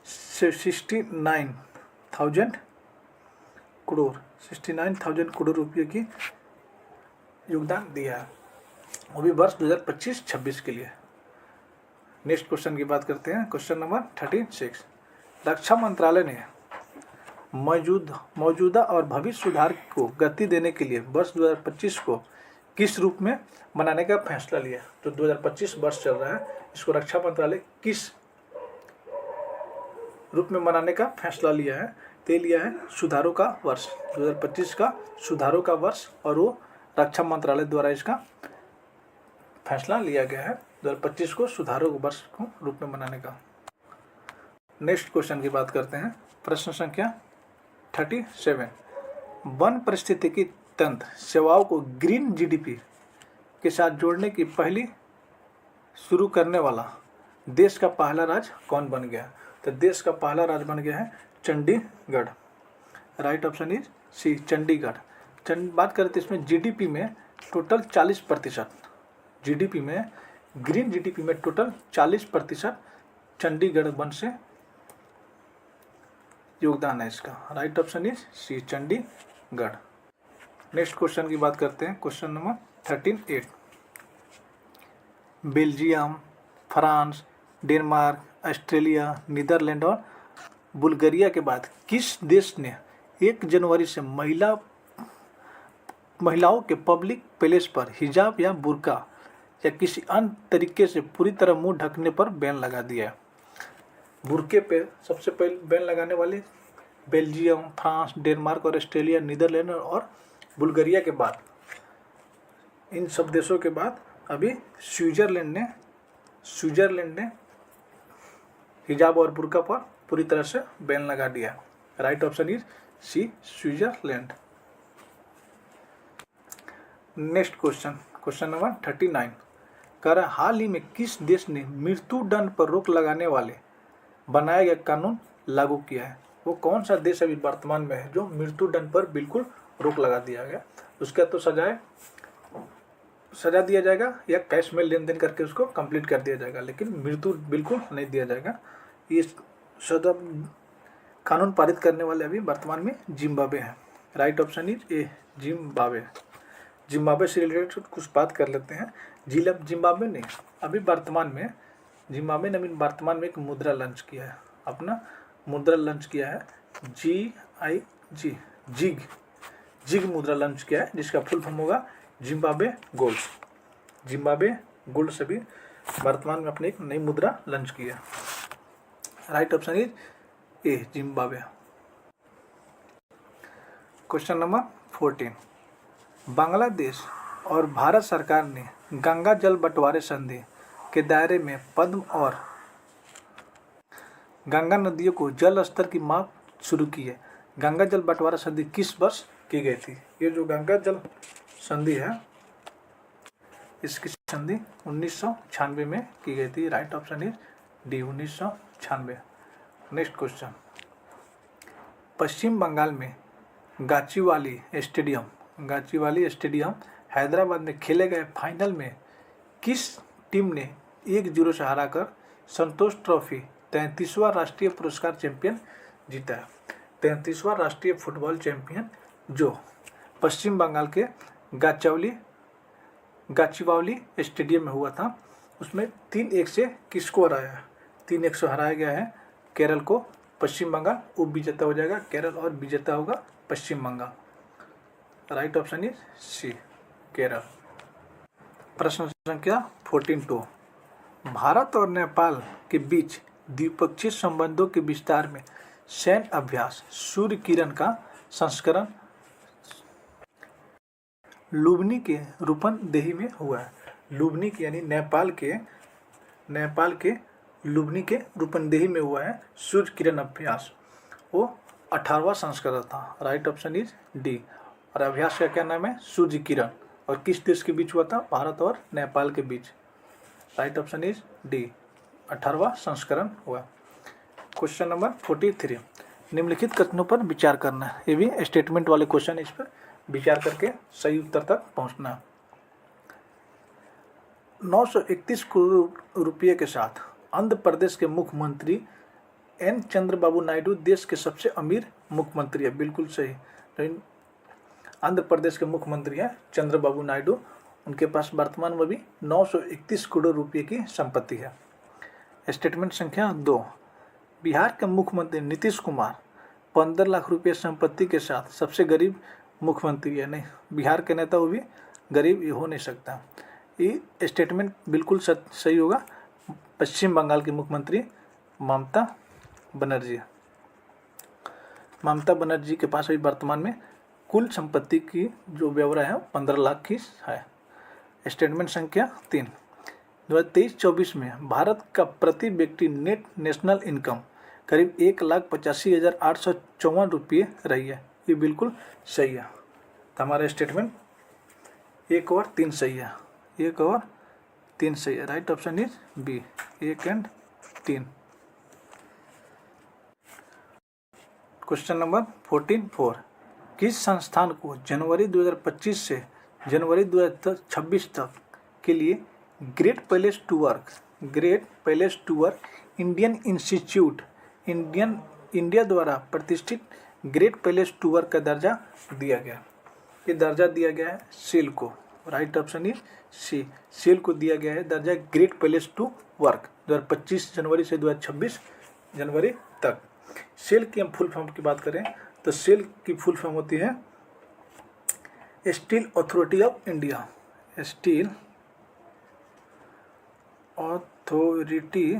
69,000 करोड़ रुपये की योगदान दिया है, वो भी वर्ष 2025-26 के लिए। नेक्स्ट क्वेश्चन की बात करते हैं, क्वेश्चन नंबर 36। रक्षा मंत्रालय ने मौजूदा और भविष्य सुधार को गति देने के लिए वर्ष 2025 को किस रूप में मनाने का फैसला लिया। जो 2025 वर्ष चल रहा है इसको रक्षा मंत्रालय किस रूप में मनाने का फैसला लिया है? तो लिया है सुधारों का वर्ष, 2025 का सुधारों का वर्ष, और वो रक्षा मंत्रालय द्वारा इसका फैसला लिया गया है 2025 को सुधारों के वर्ष को रूप में मनाने का। नेक्स्ट क्वेश्चन की बात करते हैं। प्रश्न संख्या 37। वन पारिस्थितिकी तंत्र सेवाओं को ग्रीन जीडीपी के साथ जोड़ने की पहली शुरू करने वाला देश का पहला राज्य कौन बन गया? तो देश का पहला राज्य बन गया है Chandigarh. Right option is C, Chandigarh. बात करें तो इसमें जीडीपी में टोटल 40%, जीडीपी में ग्रीन जीडीपी में टोटल 40% चंडीगढ़ वन से योगदान है इसका। Right option is C, Chandigarh. Next question की बात करते हैं। Question number 13A। Belgium, France, Denmark, Australia, Netherlands और बुल्गारिया के बाद किस देश ने 1 जनवरी से महिलाओं के पब्लिक प्लेस पर हिजाब या बुर्का या किसी अन्य तरीके से पूरी तरह मुंह ढकने पर बैन लगा दिया है? बुर्के पे सबसे पहले बैन लगाने वाले बेल्जियम, फ्रांस, डेनमार्क और ऑस्ट्रेलिया, नीदरलैंड और बुल्गारिया के बाद, इन सब देशों के बाद अभी स्विट्जरलैंड ने हिजाब और बुर्का पर पूरी तरह से बैन लगा दिया। Right option is C, Switzerland. Next question, question number 39। कह रहा है हाल ही में किस देश ने मृत्युदंड पर रोक लगाने वाले बनाए गए कानून लागू किया है? वो कौन सा देश अभी वर्तमान में है जो मृत्युदंड पर बिल्कुल रोक लगा दिया गया? उसका तो सजा दिया जाएगा या कैश में लेन देन करके उसको कंप्लीट कर दिया जाएगा, लेकिन मृत्यु बिल्कुल नहीं दिया जाएगा। ये सजा कानून पारित करने वाले अभी वर्तमान में जिम्बाब्वे हैं। Right option is A, Zimbabwe. Zimbabwe से रिलेटेड कुछ बात कर लेते हैं। जिम्बाब्वे ने अभी वर्तमान में एक मुद्रा लॉन्च किया है, अपना मुद्रा लॉन्च किया है जिग मुद्रा लॉन्च किया है, जिसका फुल फॉर्म होगा जिम्बाब्वे गोल्ड। जिम्बाब्वे गोल्ड से भी वर्तमान में अपनी एक नई मुद्रा लॉन्च की है। Right option is A, Zimbabwe. Question number 14। Bangladesh और भारत सरकार ने गंगा जल बंटवारे संधि के दायरे में पद्मा और गंगा नदियों को जल स्तर की माप शुरू की है। गंगा जल बंटवारा संधि किस वर्ष की गई थी? ये जो गंगा जल संधि है, इसकी संधि 1996 में की गई थी। Right option is D, 1996। Next question. Paschim Bangal में गाचीवाली स्टेडियम हैदराबाद में खेले गए फाइनल में किस टीम ने 1-0 से हराकर संतोष ट्रॉफी 33वां राष्ट्रीय पुरस्कार चैंपियन जीता है? 33वां राष्ट्रीय फुटबॉल चैंपियन जो पश्चिम बंगाल के गाचीवाली स्टेडियम में हुआ था, उसमें 3-1 से किसको हराया है? 3-1 से हराया गया है केरल को। पश्चिम बंगाल उप विजेता हो जाएगा केरल और विजेता होगा Paschim Bangal. Right option is C, Kerala. प्रश्न संख्या 14-2। भारत और नेपाल के बीच द्विपक्षीय संबंधों के विस्तार में सैन्य अभ्यास सूर्य किरण का संस्करण लुम्बिनी के रूपन्देही में हुआ है। लुम्बिनी यानी नेपाल के लुम्बिनी के रूपन्देही में हुआ है सूर्य किरण अभ्यास। वो 18वां संस्करण था। Right option is D. और अभ्यास का क्या नाम है? सूर्य किरण। और किस देश के बीच हुआ था? भारत और नेपाल के बीच। राइट ऑप्शन इज डी, 18वां संस्करण हुआ। Question number 43। निम्नलिखित कथनों पर विचार करना है। ये भी स्टेटमेंट वाले क्वेश्चन, इस पर विचार करके सही उत्तर तक पहुंचना है। 931 करोड़ रुपये के साथ आंध्र प्रदेश के मुख्यमंत्री एन चंद्रबाबू नायडू देश के सबसे अमीर मुख्यमंत्री है। बिल्कुल सही। तो आंध्र प्रदेश के मुख्यमंत्री हैं चंद्रबाबू नायडू। उनके पास वर्तमान में भी 931 करोड़ रुपये की संपत्ति है। स्टेटमेंट संख्या 2। बिहार के मुख्यमंत्री नीतीश कुमार 15 लाख रुपये संपत्ति के साथ सबसे गरीब मुख्यमंत्री है। नहीं, बिहार के नेता वो भी गरीब ये हो नहीं सकता। ये स्टेटमेंट बिल्कुल सही होगा। पश्चिम बंगाल की मुख्यमंत्री ममता बनर्जी। ममता बनर्जी के पास अभी वर्तमान में कुल संपत्ति की जो ब्यौरा है 15 लाख की है। स्टेटमेंट संख्या 3, 2023-24 में भारत का प्रति व्यक्ति नेट नेशनल इनकम करीब 1,85,854 रुपये रही है। ये बिल्कुल सही है। तो हमारा स्टेटमेंट 1 और 3 सही है। 1 और 3 सही है। राइट ऑप्शन इज बी, 1 और 3। क्वेश्चन नंबर 14 किस संस्थान को जनवरी 2025 से जनवरी 2026 तक के लिए great place to work Indian institute India द्वारा प्रतिष्ठित ग्रेट प्लेस टू वर्क का दर्जा दिया गया? ये दर्जा दिया गया है सेल को। Right option is C, SAIL को दिया गया है दर्जा ग्रेट प्लेस टू वर्क 2025 जनवरी से 2026 जनवरी तक। सेल की हम फुल फॉर्म की बात करें तो सेल की फुल फॉर्म होती है steel authority of India. Steel authority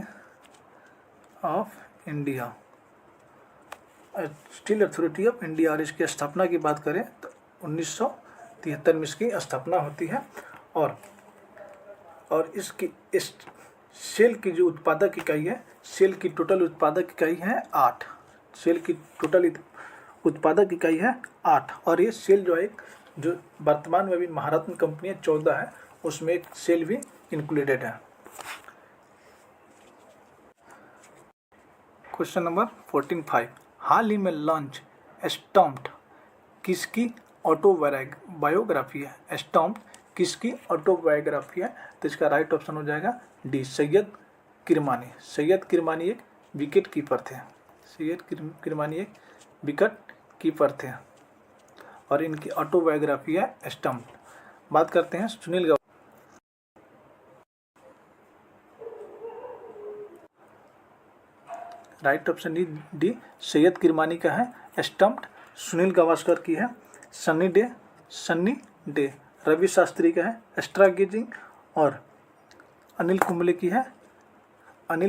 of India, steel authority of India. और इसकी स्थापना की बात करें तो 1973 में इसकी स्थापना होती है। और इसकी सेल की जो उत्पादक इकाई है, सेल की टोटल उत्पादक इकाई है 8। सेल की टोटल उत्पादक इकाई है 8। और ये सेल जो है जो वर्तमान में भी महारत्न कंपनी 14 है, उसमें एक सेल भी इंक्लूडेड है। क्वेश्चन नंबर 14 हाल ही में लॉन्च स्टम्प्ड किसकी ऑटोबायोग्राफी है? स्टम्प्ड किसकी ऑटोबायोग्राफी है? तो इसका राइट ऑप्शन हो जाएगा डी, सैयद किरमानी। सैयद किरमानी एक विकेट कीपर थे। सैयद किरमानी एक विकेट कीपर थे और इनकी ऑटोबायोग्राफी है स्टम्प्ड। बात करते हैं Sunil Gavaskar. Right option D, Syed Kirmani का है स्टम्प्ड। सुनील गावस्कर की है सनी डे। रवि शास्त्री का है स्टारगेजिंग। और अनिल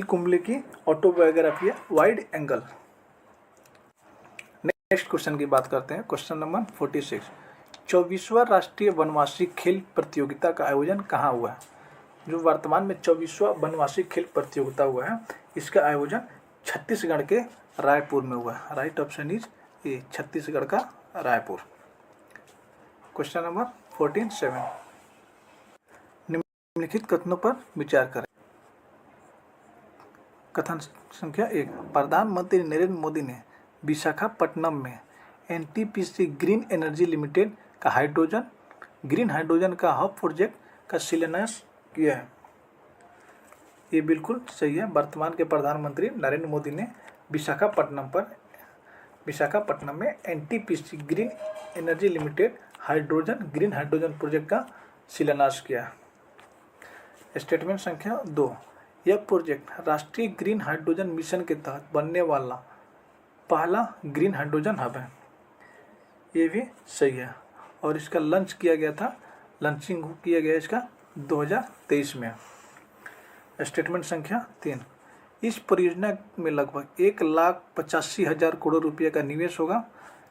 कुंबले की ऑटोबायोग्राफी है वाइड एंगल। नेक्स्ट क्वेश्चन की बात करते हैं। क्वेश्चन नंबर 46 24वां राष्ट्रीय वनवासी खेल प्रतियोगिता का आयोजन कहाँ हुआ है? जो वर्तमान में 24वां वनवासी खेल प्रतियोगिता हुआ है, इसका आयोजन छत्तीसगढ़ के रायपुर में हुआ है। राइट ऑप्शन इज ए, छत्तीसगढ़ का रायपुर। क्वेश्चन नंबर 14 निम्नलिखित कथनों पर विचार करें। कथन संख्या 1, प्रधानमंत्री नरेंद्र मोदी ने विशाखापट्टनम में एनटीपीसी ग्रीन एनर्जी लिमिटेड का ग्रीन हाइड्रोजन का हब प्रोजेक्ट का शिलान्यास किया है। ये बिल्कुल सही है। वर्तमान के प्रधानमंत्री नरेंद्र मोदी ने विशाखापट्टनम में NTPC green energy limited green hydrogen project का शिलान्यास किया। स्टेटमेंट संख्या 2, यह प्रोजेक्ट राष्ट्रीय ग्रीन हाइड्रोजन मिशन के तहत बनने वाला पहला ग्रीन हाइड्रोजन हब है। ये भी सही है। और इसका लॉन्चिंग किया गया इसका 2023 में। स्टेटमेंट संख्या 3, इस परियोजना में लगभग 1,85,000 करोड़ रुपये का निवेश होगा,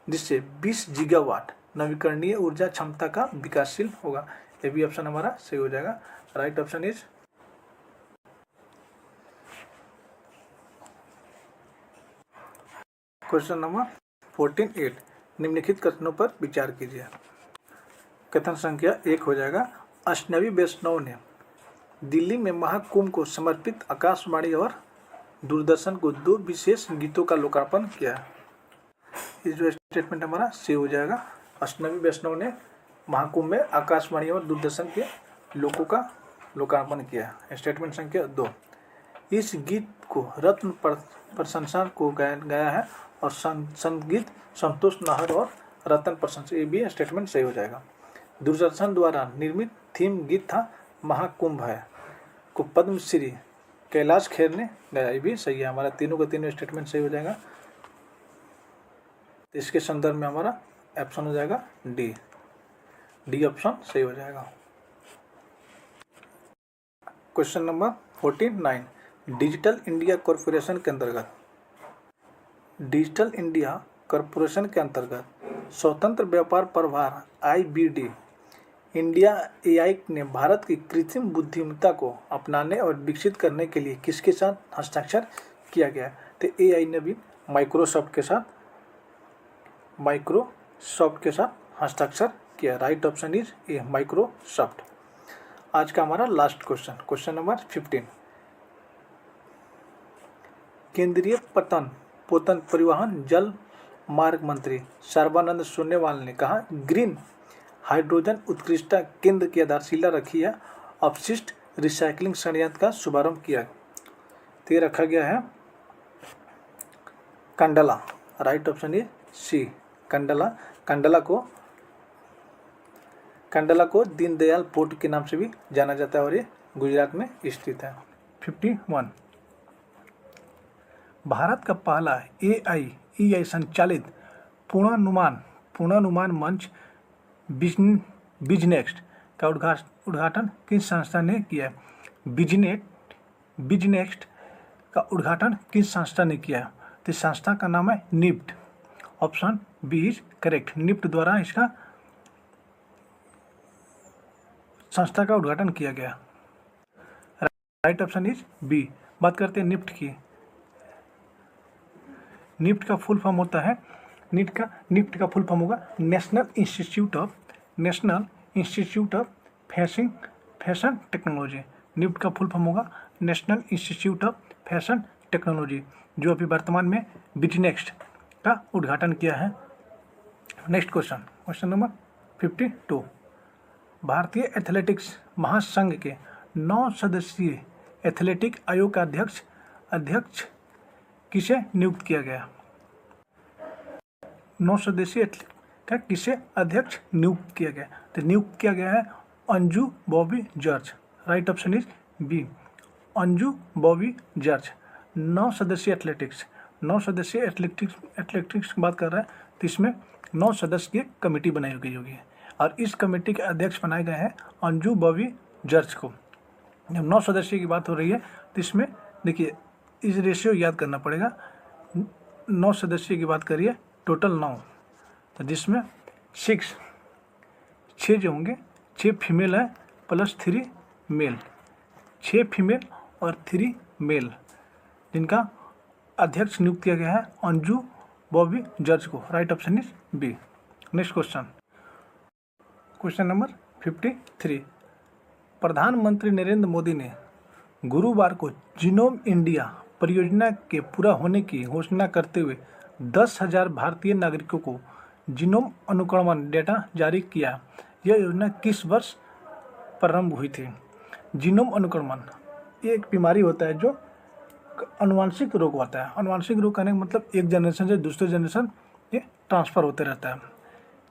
जिससे 20 गीगावाट नवीकरणीय ऊर्जा क्षमता का विकासशील होगा। ये भी ऑप्शन हमारा सही हो जाएगा। Right option is question number 14 निम्नलिखित कथनों पर विचार कीजिए। कथन संख्या 1 हो जाएगा, अश्विनी वैष्णव ने दिल्ली में महाकुंभ को समर्पित आकाशवाणी और दूरदर्शन को 2 विशेष गीतों का लोकार्पण किया। ये जो स्टेटमेंट हमारा सही हो जाएगा। अश्विनी वैष्णव ने महाकुंभ में आकाशवाणी और दूरदर्शन के लोगों का लोकार्पण किया। स्टेटमेंट संख्या 2, इस गीत को रत्न प्रशंसा को गाया है और संगीत संतोष नाहर और रतन प्रशंसा। ये भी स्टेटमेंट सही हो जाएगा। दूरदर्शन द्वारा निर्मित थीम गीत था महाकुंभ है को पद्मश्री कैलाश खेर ने गाया। ये भी सही है। हमारा तीनों का तीनों स्टेटमेंट सही हो जाएगा। तो इसके संदर्भ में हमारा ऑप्शन हो जाएगा डी। डी ऑप्शन सही हो जाएगा। Question number 49, digital India corporation के अंतर्गत स्वतंत्र व्यापार प्रभार IBD इंडिया AI ने भारत की कृत्रिम बुद्धिमत्ता को अपनाने और विकसित करने के लिए किसके साथ हस्ताक्षर किया गया? तो AI ने भी माइक्रोसॉफ्ट के साथ हस्ताक्षर किया। Right option is A, Microsoft. आज का हमारा लास्ट क्वेश्चन नंबर 15, केंद्रीय पोतन परिवहन जल मार्ग मंत्री सर्बानंद सोनोवाल ने कहा ग्रीन हाइड्रोजन उत्कृष्टता केंद्र की आधारशिला रखी है, अपशिष्ट रिसाइकलिंग संयंत्र का शुभारंभ किया। तो ये रखा गया है Kandla. Right option is C, Kandla. Kandla को दीनदयाल पोर्ट के नाम से भी जाना जाता है और ये गुजरात में स्थित है। 51, भारत का पहला AIEI संचालित पूर्णानुमान मंच बिजनेक्स्ट का उद्घाटन किस संस्था ने किया? बिजनेक्स्ट का उद्घाटन किस संस्था ने किया? तो संस्था का नाम है NIFT. Option B is correct. NIFT द्वारा इसका संस्था का उद्घाटन किया गया। Right option is B. बात करते हैं निफ्ट की। निफ्ट का फुल फॉर्म होता है, निफ्ट का फुल फॉर्म होगा national institute of fashion technology. NIFT का फुल फॉर्म होगा national institute of fashion technology, जो अभी वर्तमान में बिजनेक्स्ट का उद्घाटन किया है। नेक्स्ट क्वेश्चन नंबर 52, भारतीय एथलेटिक्स महासंघ के 9 सदस्यीय एथलेटिक आयोग का अध्यक्ष किसे नियुक्त किया गया? 9 सदस्यीय का किसे अध्यक्ष नियुक्त किया गया? तो नियुक्त किया गया है Anju Bobby George. Right option is B, Anju Bobby George. 9 सदस्यीय एथलेटिक्स की बात कर रहा है, तो इसमें 9 सदस्य की कमेटी बनाई गई होगी और इस कमेटी के अध्यक्ष बनाए गए हैं अंजू बॉबी जॉर्ज को। जब 9 सदस्य की बात हो रही है तो इसमें देखिए इस रेशियो याद करना पड़ेगा। 9 सदस्य की बात करिए, टोटल 9, तो जिसमें 6 जो होंगे, 6 फीमेल है प्लस 3 मेल, 6 फीमेल और 3 मेल, जिनका अध्यक्ष नियुक्त किया गया है अंजू बॉबी जॉर्ज को। Right option is B. Next question number 53, प्रधानमंत्री नरेंद्र मोदी ने गुरुवार को जीनोम इंडिया परियोजना के पूरा होने की घोषणा करते हुए 10,000 भारतीय नागरिकों को जीनोम अनुक्रमण डेटा जारी किया। यह योजना किस वर्ष प्रारंभ हुई थी? जीनोम अनुक्रमण एक बीमारी होता है जो अनुवांशिक रोग होता है। अनुवांशिक रोग कहने का मतलब एक जनरेशन से दूसरे जनरेशन ये ट्रांसफ़र होते रहता है,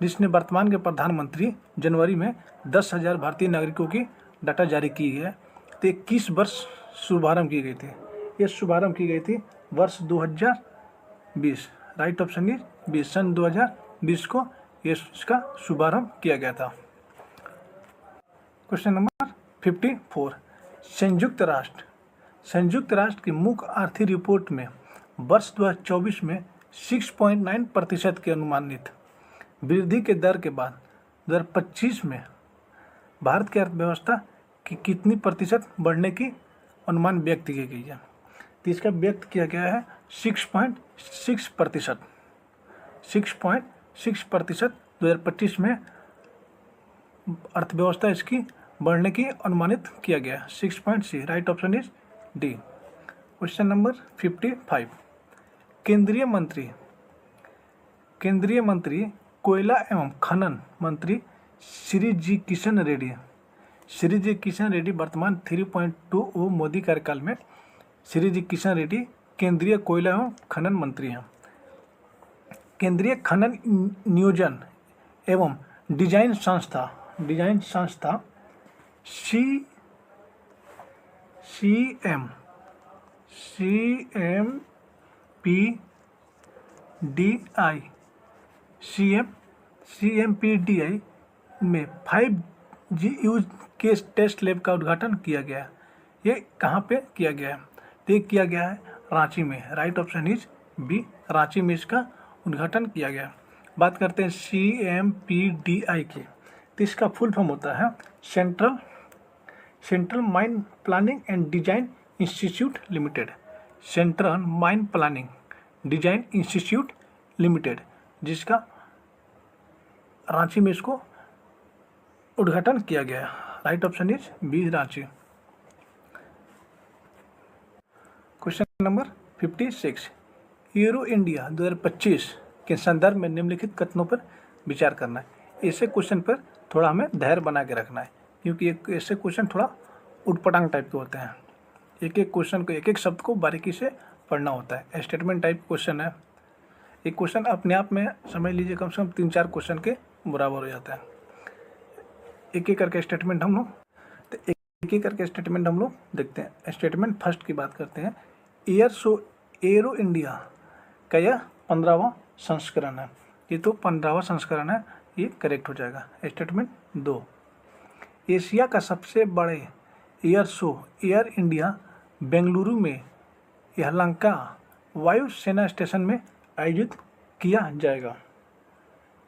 जिसने वर्तमान के प्रधानमंत्री जनवरी में 10,000 भारतीय नागरिकों की डाटा जारी की है। तो किस वर्ष शुभारंभ की गई थी? ये शुभारंभ की गई थी वर्ष 2020। राइट ऑप्शन इज बी, सन 2020 को इसका शुभारंभ किया गया था। क्वेश्चन नंबर 54, संयुक्त राष्ट्र की मुख्य आर्थिक रिपोर्ट में वर्ष 2024 में 6.9% की अनुमानित वृद्धि के दर के बाद 2025 में भारत की अर्थव्यवस्था की कितनी प्रतिशत बढ़ने की अनुमान व्यक्त की गई है? तो इसका व्यक्त किया गया है 6.6%। 6.6% 2025 में अर्थव्यवस्था इसकी बढ़ने की अनुमानित किया गया। 6.6। Right option is D. Question number 55, केंद्रीय मंत्री कोयला एवं खनन मंत्री श्री जी किशन रेड्डी वर्तमान 3.20 मोदी कार्यकाल में श्री जी किशन रेड्डी केंद्रीय कोयला एवं खनन मंत्री हैं। केंद्रीय खनन नियोजन एवं डिजाइन संस्था CMPDI में 5G यूज के टेस्ट लैब का उद्घाटन किया गया। ये कहाँ पे किया गया है? तो ये किया गया है रांची में। Right option is B, Ranchi में इसका उद्घाटन किया गया। बात करते हैं CMPDI की, तो इसका फुल फॉर्म होता है central mine planning and design institute limited. Central mine planning design institute limited, जिसका रांची में इसको उद्घाटन किया गया। Right option is B, Ranchi. Question number 56, Aero India 2025 के संदर्भ में निम्नलिखित कथनों पर विचार करना है। ऐसे क्वेश्चन पर थोड़ा हमें धैर्य बना के रखना है, क्योंकि ऐसे क्वेश्चन थोड़ा उटपटांग टाइप के होते हैं। एक एक क्वेश्चन को, एक एक शब्द को बारीकी से पढ़ना होता है। स्टेटमेंट टाइप क्वेश्चन है। एक क्वेश्चन अपने आप में समझ लीजिए कम से कम 3-4 क्वेश्चन के बराबर हो जाता है। एक एक करके स्टेटमेंट हम लोग देखते हैं। स्टेटमेंट फर्स्ट की बात करते हैं। एरो इंडिया का यह 15वां संस्करण है। ये तो 15वां संस्करण है, ये करेक्ट हो जाएगा। स्टेटमेंट 2, एशिया का सबसे बड़े air show air India Bengaluru में यलहंका वायु सेना स्टेशन में आयोजित किया जाएगा।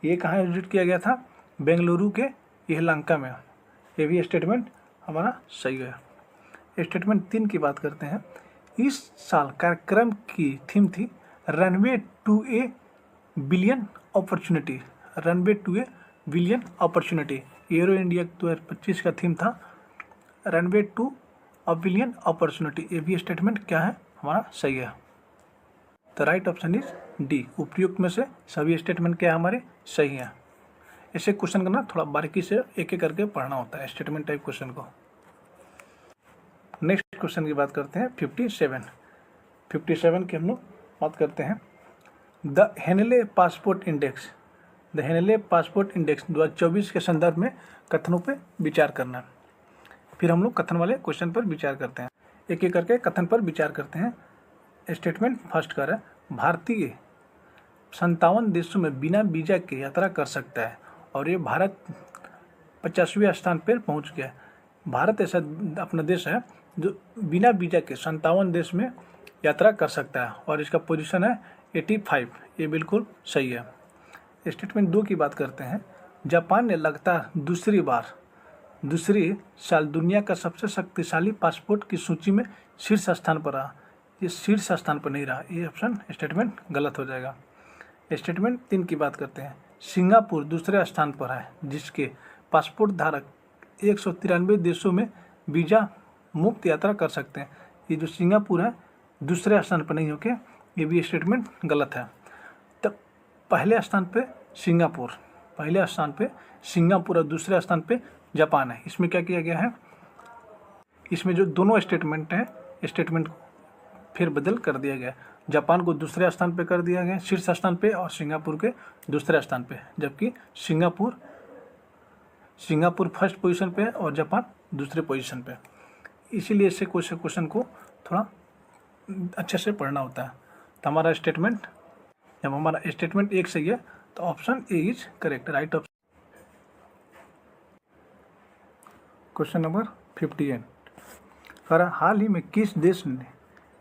ये कहाँ आयोजित किया गया था? बेंगलुरु के यलहंका में। ये भी स्टेटमेंट हमारा सही है। स्टेटमेंट 3 की बात करते हैं। इस साल कार्यक्रम की थीम थी runway to a billion opportunity. Runway to a billion opportunity. Aero India 2025 का थीम था runway to a billion opportunity. ये भी स्टेटमेंट क्या है? हमारा सही है। तो राइट ऑप्शन इज डी, उपयुक्त में से सभी स्टेटमेंट क्या है? हमारे सही हैं। ऐसे क्वेश्चन का ना थोड़ा बारीकी से एक एक करके पढ़ना होता है स्टेटमेंट टाइप क्वेश्चन को। नेक्स्ट क्वेश्चन की बात करते हैं 57 की हम लोग बात करते हैं। द हेनले पासपोर्ट इंडेक्स 2024 के संदर्भ में कथनों पे विचार करना। फिर हम लोग कथन वाले क्वेश्चन पर विचार करते हैं। एक एक करके कथन पर विचार करते हैं। स्टेटमेंट फर्स्ट कर है, भारतीय 57 देशों में बिना वीजा के यात्रा कर सकता है और ये भारत 50वें स्थान पर पहुंच गया। भारत ऐसा अपना देश है जो बिना वीजा के 57 देश में यात्रा कर सकता है और इसका पोजीशन है 85। ये बिल्कुल सही है। स्टेटमेंट 2 की बात करते हैं। जापान ने लगातार दूसरी साल दुनिया का सबसे शक्तिशाली पासपोर्ट की सूची में शीर्ष स्थान पर रहा। ये शीर्ष स्थान पर नहीं रहा, ये ऑप्शन स्टेटमेंट गलत हो जाएगा। स्टेटमेंट 3 की बात करते हैं। सिंगापुर दूसरे स्थान पर है, जिसके पासपोर्ट धारक 193 देशों में वीज़ा मुक्त यात्रा कर सकते हैं। ये जो सिंगापुर है दूसरे स्थान पर नहीं होके, ये भी स्टेटमेंट गलत है। तब पहले स्थान पे सिंगापुर और दूसरे स्थान पे जापान है। इसमें क्या किया गया है? इसमें जो दोनों स्टेटमेंट हैं, स्टेटमेंट को फिर बदल कर दिया गया। जापान को दूसरे स्थान पे कर दिया गया, शीर्ष स्थान पे, और सिंगापुर के दूसरे स्थान पे, जबकि सिंगापुर फर्स्ट पोजीशन पे है और जापान दूसरे पोजीशन पे। इसीलिए इससे क्वेश्चन को थोड़ा अच्छे से पढ़ना होता है। तो हमारा स्टेटमेंट, जब हमारा स्टेटमेंट एक सही है तो option A is correct, right option. Question number 58, हाल ही में किस देश ने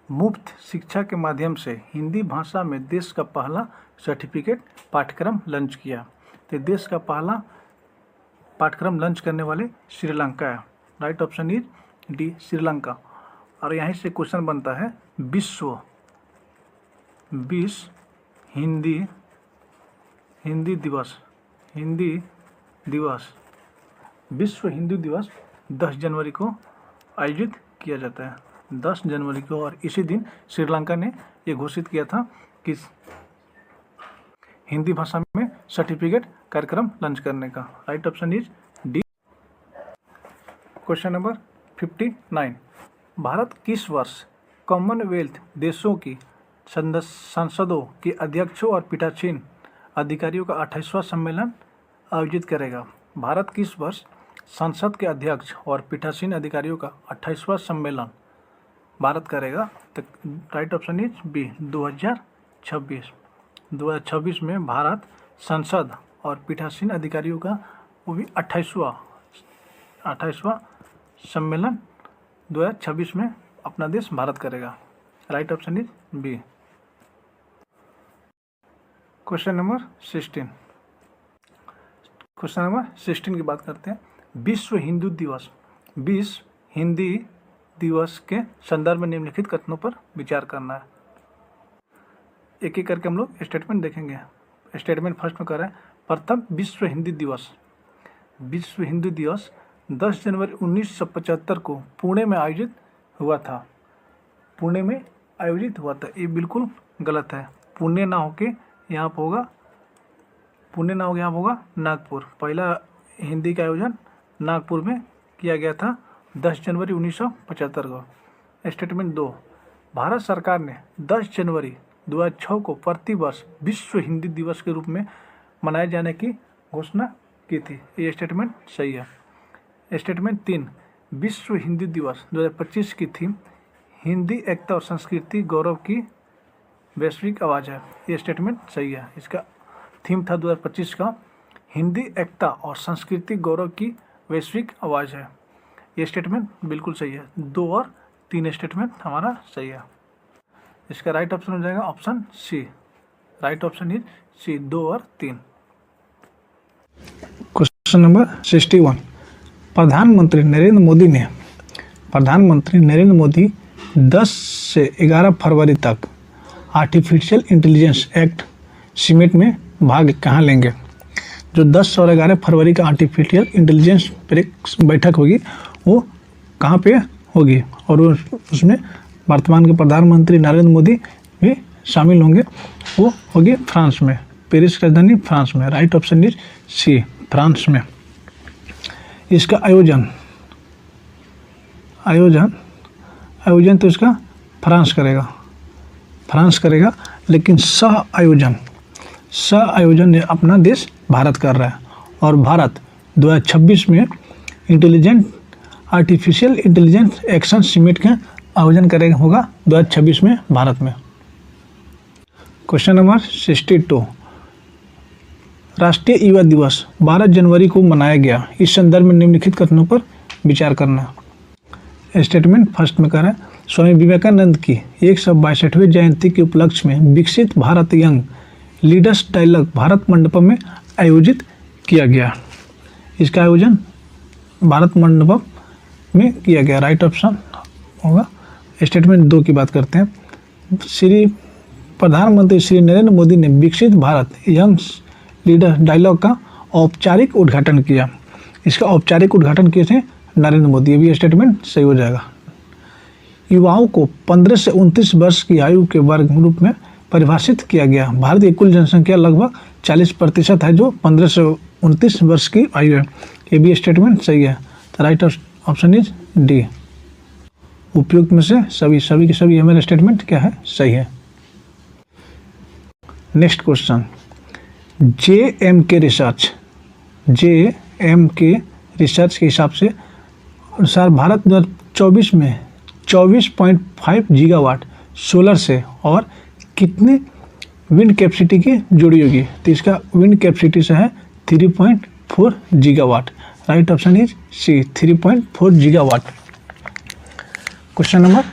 मुफ्त शिक्षा के माध्यम से हिंदी भाषा में देश का पहला सर्टिफिकेट पाठ्यक्रम लॉन्च किया? तो देश का पहला पाठ्यक्रम लॉन्च करने वाले श्रीलंका है। Right option is D, Sri Lanka. और यहीं से क्वेश्चन बनता है, विश्व हिंदी दिवस 10 जनवरी को आयोजित किया जाता है, 10 जनवरी को। और इसी दिन श्रीलंका ने ये घोषित किया था कि हिंदी भाषा में सर्टिफिकेट कार्यक्रम लॉन्च करने का। Right option is D. Question number 59, Bharat किस वर्ष कॉमनवेल्थ देशों की संसदों के अध्यक्षों और पीठासीन अधिकारियों का 28वां सम्मेलन आयोजित करेगा? भारत किस वर्ष संसद के अध्यक्ष और पीठासीन अधिकारियों का 28वां सम्मेलन भारत करेगा? तो राइट ऑप्शन इज बी, 2026 में भारत संसद और पीठासीन अधिकारियों का वो भी 28वां सम्मेलन 2026 में अपना देश भारत करेगा। Right option is B. Question number 16। Question number 16 की बात करते हैं। विश्व हिंदू दिवस के संदर्भ में निम्नलिखित कथनों पर विचार करना है। एक एक करके हम लोग स्टेटमेंट देखेंगे। स्टेटमेंट फर्स्ट में कर रहा है, प्रथम विश्व हिंदी दिवस 10 जनवरी 1975 को पुणे में आयोजित हुआ था। ये बिल्कुल गलत है। पुणे ना होके यहाँ पर होगा नागपुर। पहला हिंदी का आयोजन नागपुर में किया गया था 10 जनवरी 1975 को। स्टेटमेंट 2, भारत सरकार ने 10 जनवरी 2006 को प्रतिवर्ष विश्व हिंदी दिवस के रूप में मनाए जाने की घोषणा की थी। ये स्टेटमेंट सही है। स्टेटमेंट 3, विश्व हिंदी दिवस 2025 की थीम हिंदी एकता और संस्कृति गौरव की वैश्विक आवाज़ है। ये स्टेटमेंट सही है। इसका थीम था 2025 का हिंदी एकता और संस्कृति गौरव की वैश्विक आवाज़ है। ये स्टेटमेंट बिल्कुल सही है। 2 और 3 स्टेटमेंट हमारा सही है। इसका राइट ऑप्शन हो जाएगा option C. Right option is C, 2 और 3। Question number 61। प्रधानमंत्री नरेंद्र मोदी 10 से 11 फरवरी तक आर्टिफिशियल इंटेलिजेंस एक्ट समिट में भाग कहाँ लेंगे। जो 10 और 11 फरवरी का आर्टिफिशियल इंटेलिजेंस बैठक होगी वो कहाँ पे होगी, और उसमें वर्तमान के प्रधानमंत्री नरेंद्र मोदी भी शामिल होंगे। वो होगी फ्रांस में, पेरिस राजधानी फ्रांस में। Right option is C, France में। इसका आयोजन तो इसका फ्रांस करेगा, लेकिन सह आयोजन अपना देश भारत कर रहा है। और भारत 2026 में आर्टिफिशियल इंटेलिजेंस एक्शन समिट का आयोजन होगा 2026 में भारत में। Question number 62। राष्ट्रीय युवा दिवस 12 जनवरी को मनाया गया। इस संदर्भ में निम्नलिखित कथनों पर विचार करना। स्टेटमेंट फर्स्ट में कर रहा है, स्वामी विवेकानंद की 162वें जयंती के उपलक्ष्य में विकसित Bharat young leaders dialogue Bharat Mandapam में आयोजित किया गया। इसका आयोजन भारत मंडपम में किया गया। राइट ऑप्शन होगा। स्टेटमेंट 2 की बात करते हैं। प्रधानमंत्री श्री नरेंद्र मोदी ने विकसित भारत यंग लीडर डायलॉग का औपचारिक उद्घाटन किया। इसका औपचारिक उद्घाटन किए थे नरेंद्र मोदी। ये भी स्टेटमेंट सही हो जाएगा। युवाओं को 15 से 29 वर्ष की आयु के वर्ग रूप में परिभाषित किया गया। भारत की कुल जनसंख्या लगभग 40% है जो 15 से 29 वर्ष की आयु है। ये भी स्टेटमेंट सही है। तो राइट ऑप्शन इज डी। उपयुक्त में से सभी के सभी हमारे स्टेटमेंट क्या है, सही है। नेक्स्ट क्वेश्चन, JMK रिसर्च के हिसाब से अनुसार भारत 2024 में 24.5 गीगावाट सोलर से और कितने विंड कैपेसिटी की जुड़ी होगी। तो इसका विंड कैपेसिटी से है 3.4 gigawatt. Right option is C, 3.4 gigawatt. Question number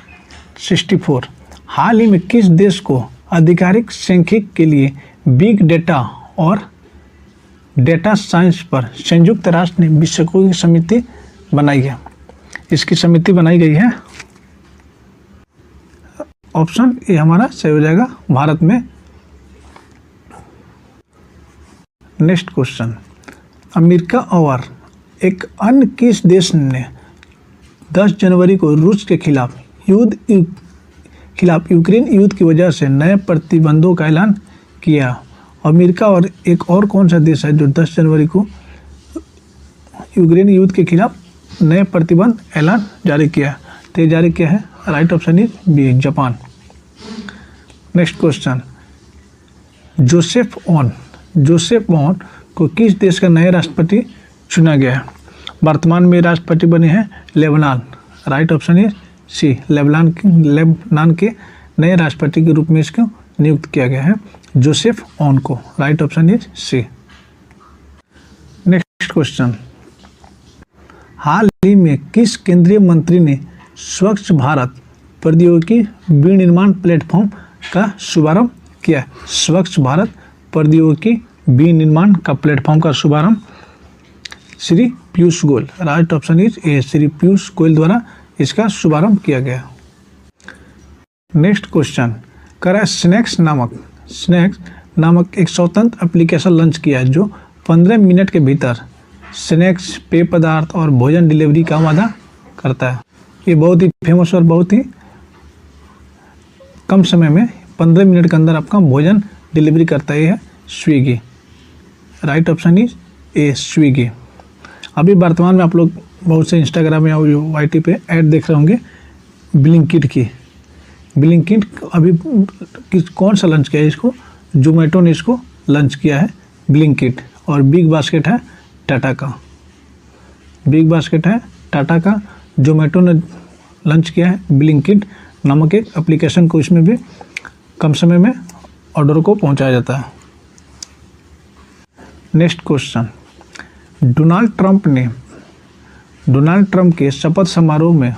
64। हाल ही में किस देश को आधिकारिक सांख्यिकी के लिए बिग डेटा और डेटा साइंस पर संयुक्त राष्ट्र ने विशेषज्ञों की समिति बनाई है। इसकी समिति बनाई गई है, ऑप्शन ए हमारा सही हो जाएगा, भारत में। नेक्स्ट क्वेश्चन, अमेरिका और एक अन्य किस देश ने 10 जनवरी को रूस के खिलाफ यूक्रेन युद्ध की वजह से नए प्रतिबंधों का ऐलान किया। अमेरिका और एक और कौन सा देश है जो 10 जनवरी को यूक्रेन युद्ध के खिलाफ नए प्रतिबंध ऐलान जारी किया। तो ये जारी किया है, right option is B, Japan. Next question, Joseph on को किस देश का नया राष्ट्रपति चुना गया है। वर्तमान में राष्ट्रपति बने हैं Lebanon. Right option is C, Lebanon के नए राष्ट्रपति के रूप में इसको नियुक्त किया गया है जोसेफ ऑन को। Right option is C. Next next question, हाल ही में किस केंद्रीय मंत्री ने स्वच्छ भारत प्रौद्योगिकी विनिर्माण प्लेटफॉर्म का शुभारंभ किया? स्वच्छ भारत प्रौद्योगिकी विनिर्माण का प्लेटफॉर्म का शुभारंभ Shri Piyush Goyal, right option is ए, श्री पीयूष गोयल द्वारा इसका शुभारंभ किया गया। नेक्स्ट क्वेश्चन, करा स्नैक्स नामक एक स्वतंत्र एप्लीकेशन लॉन्च किया है जो 15 मिनट के भीतर स्नैक्स, पेय पदार्थ और भोजन डिलीवरी का वादा करता है। ये बहुत ही फेमस और बहुत ही कम समय में 15 मिनट के अंदर आपका भोजन डिलीवरी करता है। ये है Swiggy, right option is A, Swiggy. अभी वर्तमान में आप लोग बहुत से इंस्टाग्राम या वाईटी पे ऐड देख रहे होंगे ब्लिंकिट की। ब्लिंकिट अभी कौन सा लॉन्च किया है? इसको जोमेटो ने इसको लॉन्च किया है ब्लिंकिट, और बिग बास्केट है टाटा का। बिग बास्केट है टाटा का, जोमेटो ने लॉन्च किया है ब्लिंकिट नामक एक एप्लीकेशन को। इसमें भी कम समय में ऑर्डर को पहुंचाया जाता है। नेक्स्ट क्वेश्चन, डोनाल्ड ट्रंप के शपथ समारोह में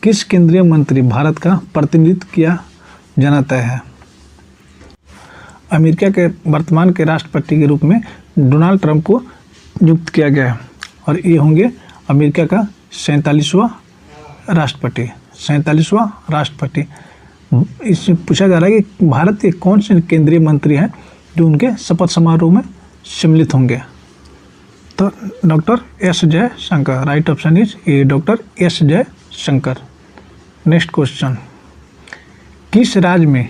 किस केंद्रीय मंत्री भारत का प्रतिनिधित्व किया जाना तय है? अमेरिका के वर्तमान के राष्ट्रपति के रूप में डोनाल्ड ट्रंप को नियुक्त किया गया है, और ये होंगे अमेरिका का 47वां राष्ट्रपति। इससे पूछा जा रहा है कि भारत के कौन से केंद्रीय मंत्री हैं जो उनके शपथ समारोह में सम्मिलित होंगे? तो doctor S Jaishankar, right option is A, doctor S Jaishankar. Next question, किस राज्य में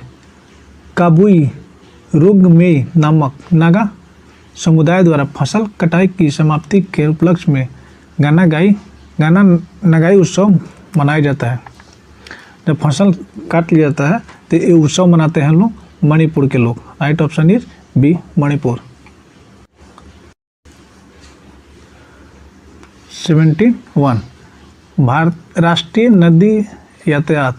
काबुई रोगमेई नामक नागा समुदाय द्वारा फसल कटाई की समाप्ति के उपलक्ष्य में गाना नगाई उत्सव मनाया जाता है? जब फसल काट लिया जाता है तो ये उत्सव मनाते हैं लोग, मणिपुर के लोग, right option is B, Manipur. 71, भारत राष्ट्रीय नदी यातायात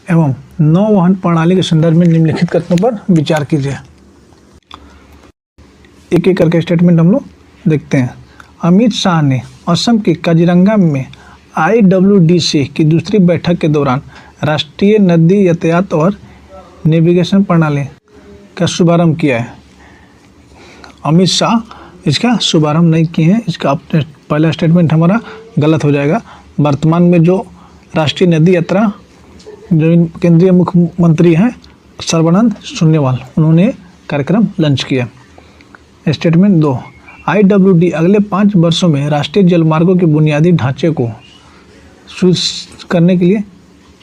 एवं नौवहन प्रणाली के संदर्भ में निम्नलिखित कथनों पर विचार कीजिए। एक एक करके स्टेटमेंट हम लोग देखते हैं। अमित शाह ने असम के काजीरंगा में IWDC की दूसरी बैठक के दौरान राष्ट्रीय नदी यातायात और नेविगेशन प्रणाली का शुभारंभ किया है। अमित शाह इसका शुभारंभ नहीं किए हैं, इसका पहला स्टेटमेंट हमारा गलत हो जाएगा। वर्तमान में जो राष्ट्रीय नदी यात्रा जो केंद्रीय मुख्यमंत्री हैं सर्बानंद सोनोवाल, उन्होंने कार्यक्रम लॉन्च किया। स्टेटमेंट 2, IWD अगले 5 वर्षों में राष्ट्रीय जलमार्गों के बुनियादी ढांचे को शुरू करने के लिए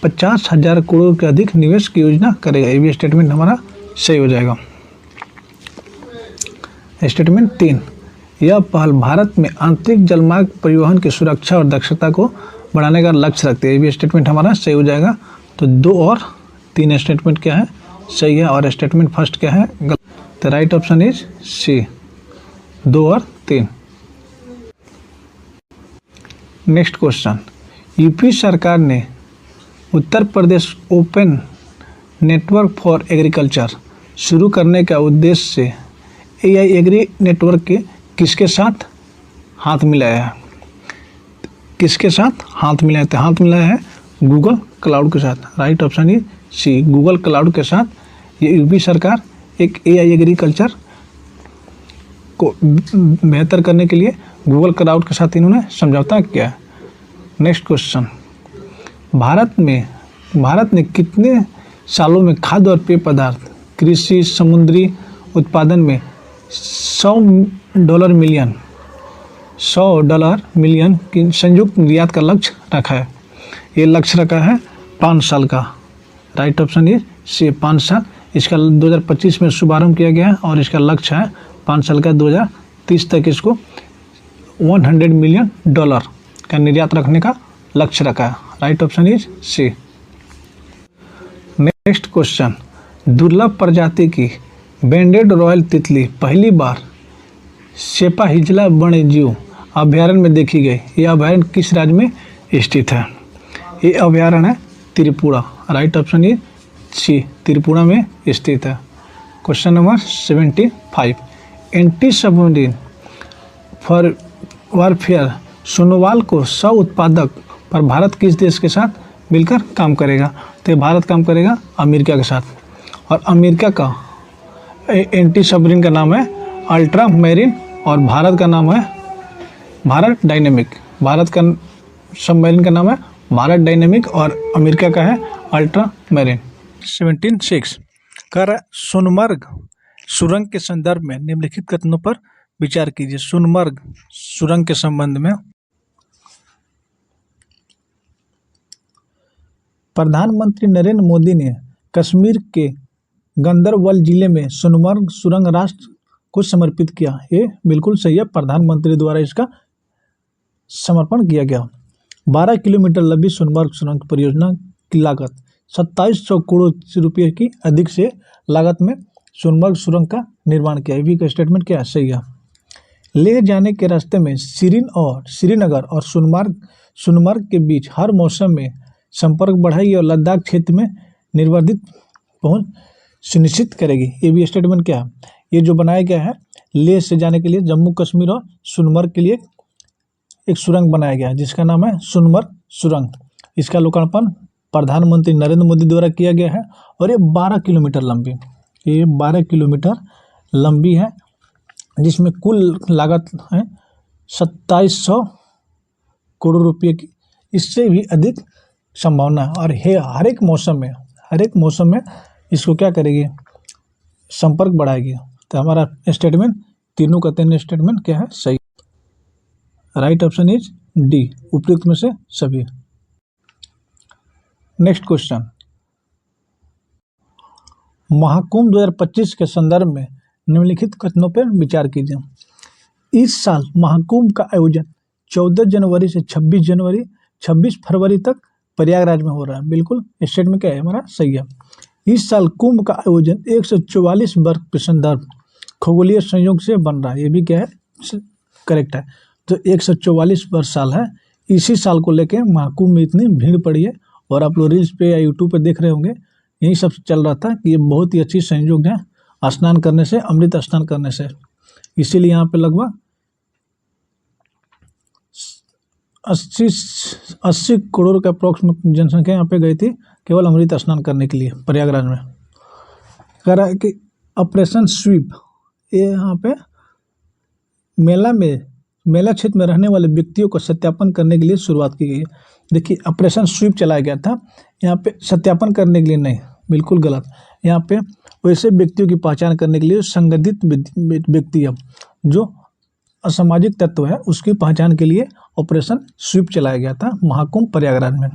50,000 करोड़ के अधिक निवेश की योजना करेगा। ये भी स्टेटमेंट हमारा सही हो जाएगा। स्टेटमेंट 3, यह पहल भारत में आंतरिक जलमार्ग परिवहन की सुरक्षा और दक्षता को बढ़ाने का लक्ष्य रखते हैं। ये भी स्टेटमेंट हमारा सही हो जाएगा। तो 2 और 3 स्टेटमेंट क्या है? सही है। और स्टेटमेंट फर्स्ट क्या है? गलत। तो राइट ऑप्शन इज सी, 2 और 3। नेक्स्ट क्वेश्चन, यूपी सरकार ने Uttar Pradesh open network for agriculture शुरू करने का उद्देश्य से AI एग्री नेटवर्क के किसके साथ हाथ मिलाया है? किसके साथ हाथ मिलाया? तो हाथ मिलाया है गूगल क्लाउड के साथ, right option is C, Google cloud के साथ ये यूपी सरकार एक AI एग्रीकल्चर को बेहतर करने के लिए गूगल क्लाउड के साथ इन्होंने समझौता किया है। नेक्स्ट क्वेश्चन, भारत ने कितने सालों में खाद्य और पेय पदार्थ, कृषि, समुद्री उत्पादन में $100 मिलियन की संयुक्त निर्यात का लक्ष्य रखा है? ये लक्ष्य रखा है 5 साल का, राइट ऑप्शन इज सी, 5 साल। इसका 2025 में शुभारंभ किया गया है और इसका लक्ष्य है 5 साल का, 2030 तक इसको $100 मिलियन का निर्यात रखने का लक्ष्य रखा है, right option is C. Next question, दुर्लभ प्रजाति की बैंडेड रॉयल तितली पहली बार सेपाहिजला वन्यजीव अभयारण्य में देखी गई। यह अभयारण्य किस राज्य में स्थित है? ये अभयारण्य है Tripura, right option is C, Tripura में स्थित है। Question number 75, anti submarine warfare सोनोवाल को सह उत्पादक पर भारत किस देश के साथ मिलकर काम करेगा? तो भारत काम करेगा अमेरिका के साथ, और अमेरिका का एंटी सबमरीन का नाम है अल्ट्रा मैरिन और भारत का नाम है भारत डायनेमिक। भारत का सबमरीन का नाम है भारत डायनेमिक और अमेरिका का है अल्ट्रा मैरिन। 17.6 कह रहा है सोनमर्ग सुरंग के संदर्भ में निम्नलिखित कथनों पर विचार कीजिए। सोनमर्ग सुरंग के संबंध में प्रधानमंत्री नरेंद्र मोदी ने कश्मीर के गंदरबल जिले में सोनमर्ग सुरंग राष्ट्र को समर्पित किया। ये बिल्कुल सही है, प्रधानमंत्री द्वारा इसका समर्पण किया गया। 12 किलोमीटर लंबी सोनमर्ग सुरंग परियोजना की लागत 2700 करोड़ रुपये की अधिक से लागत में सोनमर्ग सुरंग का निर्माण किया। ये का स्टेटमेंट क्या है? सही है। लेह जाने के रास्ते में श्रीनगर और सोनमर्ग के बीच हर मौसम में संपर्क बढ़ाएगी और लद्दाख क्षेत्र में निर्बाधित पहुंच सुनिश्चित करेगी। ये भी स्टेटमेंट क्या है? ये जो बनाया गया है लेह से जाने के लिए जम्मू कश्मीर और सोनमर्ग के लिए एक सुरंग बनाया गया है जिसका नाम है सोनमर्ग सुरंग। इसका लोकार्पण प्रधानमंत्री नरेंद्र मोदी द्वारा किया गया है और ये 12 किलोमीटर लंबी है जिसमें कुल लागत है 2700 करोड़ रुपये की। इससे भी अधिक संभावना है और हर एक मौसम में इसको क्या करेगी? संपर्क बढ़ाएगी। तो हमारा स्टेटमेंट तीनों का तीन स्टेटमेंट क्या है? सही। राइट ऑप्शन इज डी, उपयुक्त में से सभी। नेक्स्ट क्वेश्चन, महाकुंभ 2025 के संदर्भ में निम्नलिखित कथनों पर विचार कीजिए। इस साल महाकुंभ का आयोजन 14 जनवरी से 26 फरवरी तक प्रयागराज में हो रहा है। बिल्कुल स्टेटमेंट क्या है? हमारा सही है। इस साल कुंभ का आयोजन 144 वर्ष के संदर्भ खगोलीय संयोग से बन रहा है। ये भी क्या है? करेक्ट है। तो 144 वर्ष साल है, इसी साल को लेके महाकुंभ में इतनी भीड़ पड़ी है और आप लोग रील्स पे या यूट्यूब पे देख रहे होंगे, यही सब चल रहा था कि ये बहुत ही अच्छी संयोग है स्नान करने से, अमृत स्नान करने से। इसीलिए यहाँ पे लगभग 80 करोड़ का अप्रोक्सीमेट जनसंख्या यहाँ पे गई थी केवल अमृत स्नान करने के लिए प्रयागराज में। कह रहा है कि ऑपरेशन स्वीप, ये यहाँ पे मेला क्षेत्र में रहने वाले व्यक्तियों को सत्यापन करने के लिए शुरुआत की गई है। देखिए ऑपरेशन स्वीप चलाया गया था, यहाँ पे सत्यापन करने के लिए नहीं, बिल्कुल गलत। यहाँ पे वैसे व्यक्तियों की पहचान करने के लिए संगठित व्यक्ति है जो असामाजिक तत्व है उसकी पहचान के लिए ऑपरेशन स्वीप चलाया गया था महाकुंभ प्रयागराज में।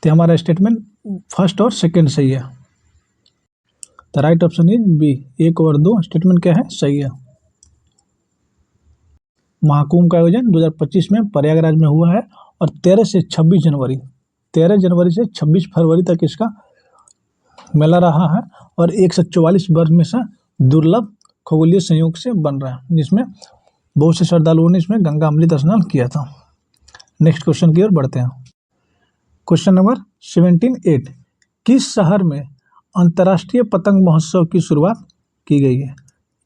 तो हमारा स्टेटमेंट फर्स्ट और सेकंड सही है। तो राइट ऑप्शन इज बी, 1 और 2 स्टेटमेंट क्या है? सही है। महाकुंभ का आयोजन 2025 में प्रयागराज में हुआ है और 13 से 26 जनवरी 13 जनवरी से 26 फरवरी तक इसका मेला रहा है और 144 वर्ष में से दुर्लभ खगोलीय संयोग से बन रहा है, जिसमें बहुत से श्रद्धालुओं ने इसमें गंगा अमृत स्नान किया था। नेक्स्ट क्वेश्चन की ओर बढ़ते हैं। क्वेश्चन नंबर 17.8, किस शहर में अंतर्राष्ट्रीय पतंग महोत्सव की शुरुआत की गई है?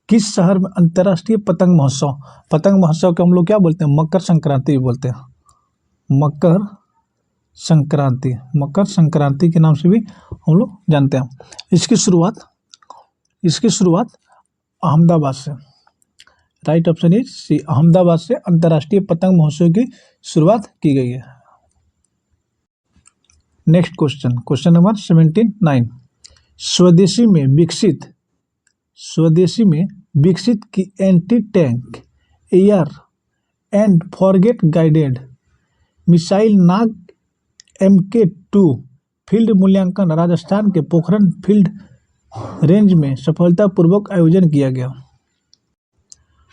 किस शहर में अंतर्राष्ट्रीय पतंग महोत्सव को हम लोग क्या बोलते हैं? मकर संक्रांति बोलते हैं। मकर संक्रांति के नाम से भी हम लोग जानते हैं। इसकी शुरुआत अहमदाबाद से, right option is C, Ahmedabad से अंतर्राष्ट्रीय पतंग महोत्सव की शुरुआत की गई है। नेक्स्ट क्वेश्चन नंबर 17.9, स्वदेशी में विकसित की anti tank air and forget guided missile Nag MK2 field मूल्यांकन राजस्थान के पोखरण फील्ड रेंज में सफलतापूर्वक आयोजन किया गया।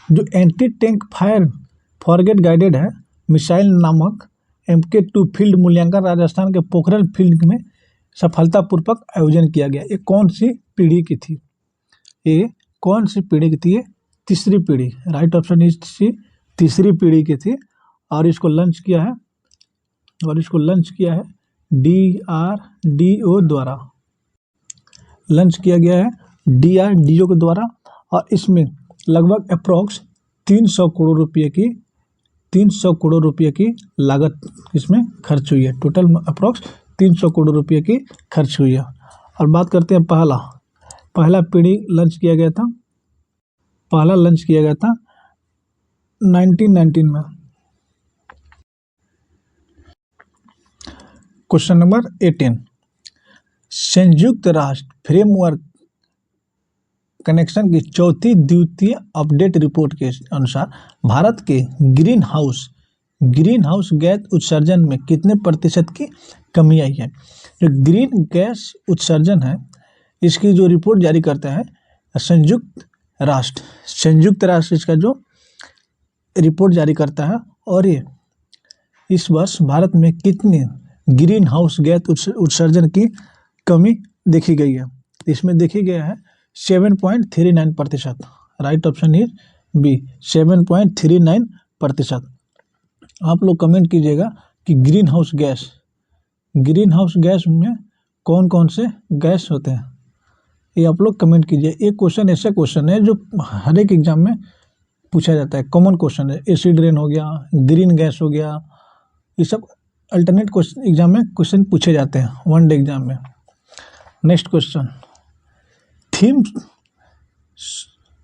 जो anti tank fire forget guided है मिसाइल नामक MK2 फील्ड मूल्यांकन राजस्थान के पोखरण फील्ड में सफलतापूर्वक आयोजन किया गया। ये कौन सी पीढ़ी की थी? ये तीसरी पीढ़ी, राइट ऑप्शन इज सी, तीसरी पीढ़ी की थी और इसको लॉन्च किया है DRDO द्वारा, लॉन्च किया गया है DRDO के द्वारा और इसमें लगभग अप्रॉक्स 300 करोड़ रुपये की 300 करोड़ रुपये की लागत इसमें खर्च हुई है। टोटल अप्रॉक्स 300 करोड़ रुपये की खर्च हुई है। और बात करते हैं पहला पीढ़ी लॉन्च किया गया था, पहला लॉन्च किया गया था 1919 में। क्वेश्चन नंबर 18, संयुक्त राष्ट्र फ्रेमवर्क कनेक्शन की चौथी द्वितीय अपडेट रिपोर्ट के अनुसार भारत के ग्रीन हाउस गैस उत्सर्जन में कितने प्रतिशत की कमी आई है। जो ग्रीन गैस उत्सर्जन है, इसकी जो रिपोर्ट जारी करता है संयुक्त राष्ट्र इसका जो रिपोर्ट जारी करता है, और ये इस वर्ष भारत में कितने ग्रीन हाउस गैस उत्सर्जन की कमी देखी गई है। इसमें देखी गया है 7.39%। Right option is B, 7.39%। आप लोग कमेंट कीजिएगा कि ग्रीन हाउस गैस में कौन कौन से गैस होते हैं, ये आप लोग कमेंट कीजिए। एक क्वेश्चन ऐसा क्वेश्चन है जो हर एक एग्जाम में पूछा जाता है, कॉमन क्वेश्चन है। एसिड रेन हो गया, ग्रीन गैस हो गया, ये सब अल्टरनेट क्वेश्चन एग्जाम में क्वेश्चन पूछे जाते हैं, वन डे एग्जाम में। नेक्स्ट क्वेश्चन, थीम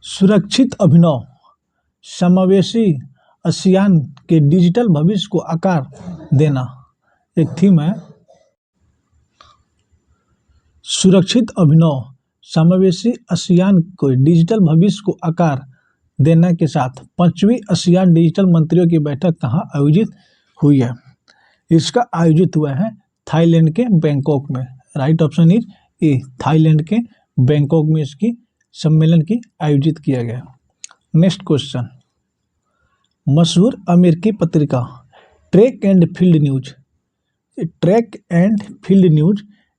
सुरक्षित अभिनव समावेशी आसियान के डिजिटल भविष्य को आकार देना। एक थीम है सुरक्षित अभिनव समावेशी आसियान को डिजिटल भविष्य को आकार देने के साथ 5वीं आसियान डिजिटल मंत्रियों की बैठक कहाँ आयोजित हुई है। इसका आयोजित हुआ है थाईलैंड के बैंकॉक में। Right option is A, Thailand के बैंकॉक में इसकी सम्मेलन की आयोजित किया गया। नेक्स्ट क्वेश्चन, मशहूर अमेरिकी पत्रिका ट्रैक एंड फील्ड न्यूज,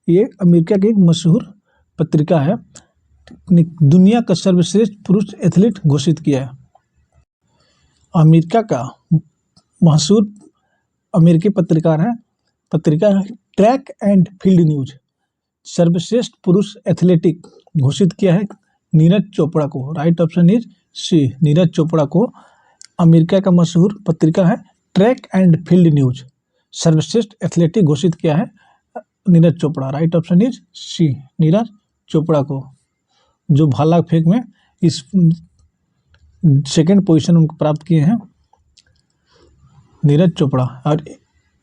ये अमेरिका की एक मशहूर पत्रिका है, दुनिया का सर्वश्रेष्ठ पुरुष एथलीट घोषित किया है। अमेरिका का मशहूर अमेरिकी पत्रिका है ट्रैक एंड फील्ड न्यूज, सर्वश्रेष्ठ पुरुष एथलेटिक घोषित किया है नीरज चोपड़ा को। Right option is C, Neeraj Chopra को अमेरिका का मशहूर पत्रिका है ट्रैक एंड फील्ड न्यूज, सर्वश्रेष्ठ एथलेटिक घोषित किया है Neeraj Chopra. Right option is C, Neeraj Chopra को, जो भाला फेंक में इस सेकंड पोजीशन उनको प्राप्त किए हैं नीरज चोपड़ा। और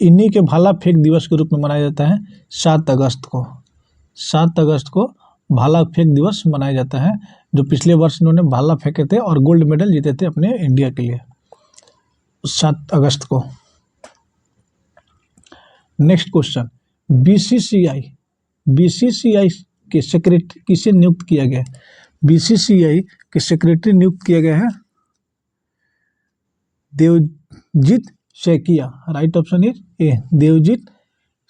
इन्हीं के भाला फेंक दिवस के रूप में मनाया जाता है 7 अगस्त को भाला फेंक दिवस मनाया जाता है, जो पिछले वर्ष इन्होंने भाला फेंके थे और गोल्ड मेडल जीते थे अपने इंडिया के लिए 7 अगस्त को। नेक्स्ट क्वेश्चन, बीसीसीआई के सेक्रेटरी किसे नियुक्त किया गया। बीसीसीआई के सेक्रेटरी नियुक्त किया गया है Devajit Saikia. Right option is A, Devajit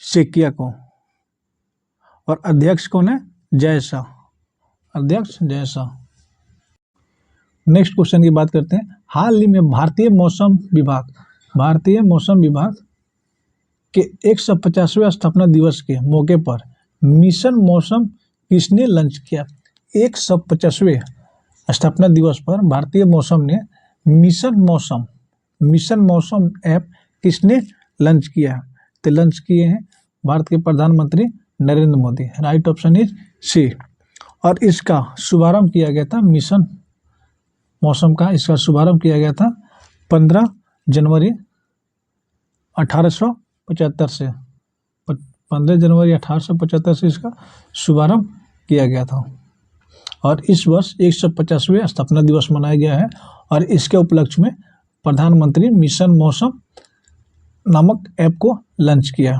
Saikia को। और अध्यक्ष कौन है, अध्यक्ष जय शाह। नेक्स्ट क्वेश्चन की बात करते हैं, हाल ही में भारतीय मौसम विभाग के 150वें स्थापना दिवस के मौके पर मिशन मौसम किसने लॉन्च किया। 150वें स्थापना दिवस पर भारतीय मौसम ने मिशन मौसम ऐप किसने लॉन्च किया। तो लॉन्च किए हैं भारत के प्रधानमंत्री Narendra Modi. Right option is C. और इसका शुभारंभ किया गया था, मिशन मौसम का इसका शुभारंभ किया गया था 15 जनवरी 1875 से 15 जनवरी 1875 से इसका शुभारंभ किया गया था। और इस वर्ष 150वें स्थापना दिवस मनाया गया है और इसके उपलक्ष्य में प्रधानमंत्री मिशन मौसम नामक ऐप को लॉन्च किया।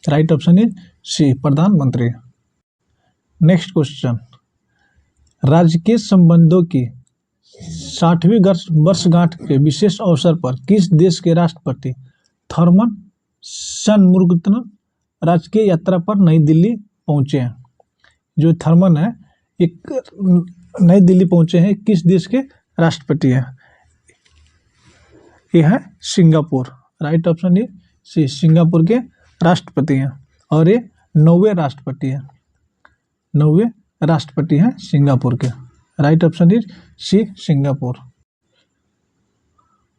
राइट ऑप्शन इज सी, प्रधानमंत्री। नेक्स्ट क्वेश्चन, राजकीय संबंधों की 60वीं वर्षगांठ के विशेष अवसर पर किस देश के राष्ट्रपति थॉमस शनमुगात्न राजकीय यात्रा पर नई दिल्ली पहुंचे हैं। जो थर्मन है एक नई दिल्ली पहुंचे हैं, किस देश के राष्ट्रपति हैं। ये है Singapore. Right option is C, Singapore के राष्ट्रपति हैं और ये 9वें राष्ट्रपति हैं सिंगापुर के। Right option is C, Singapore.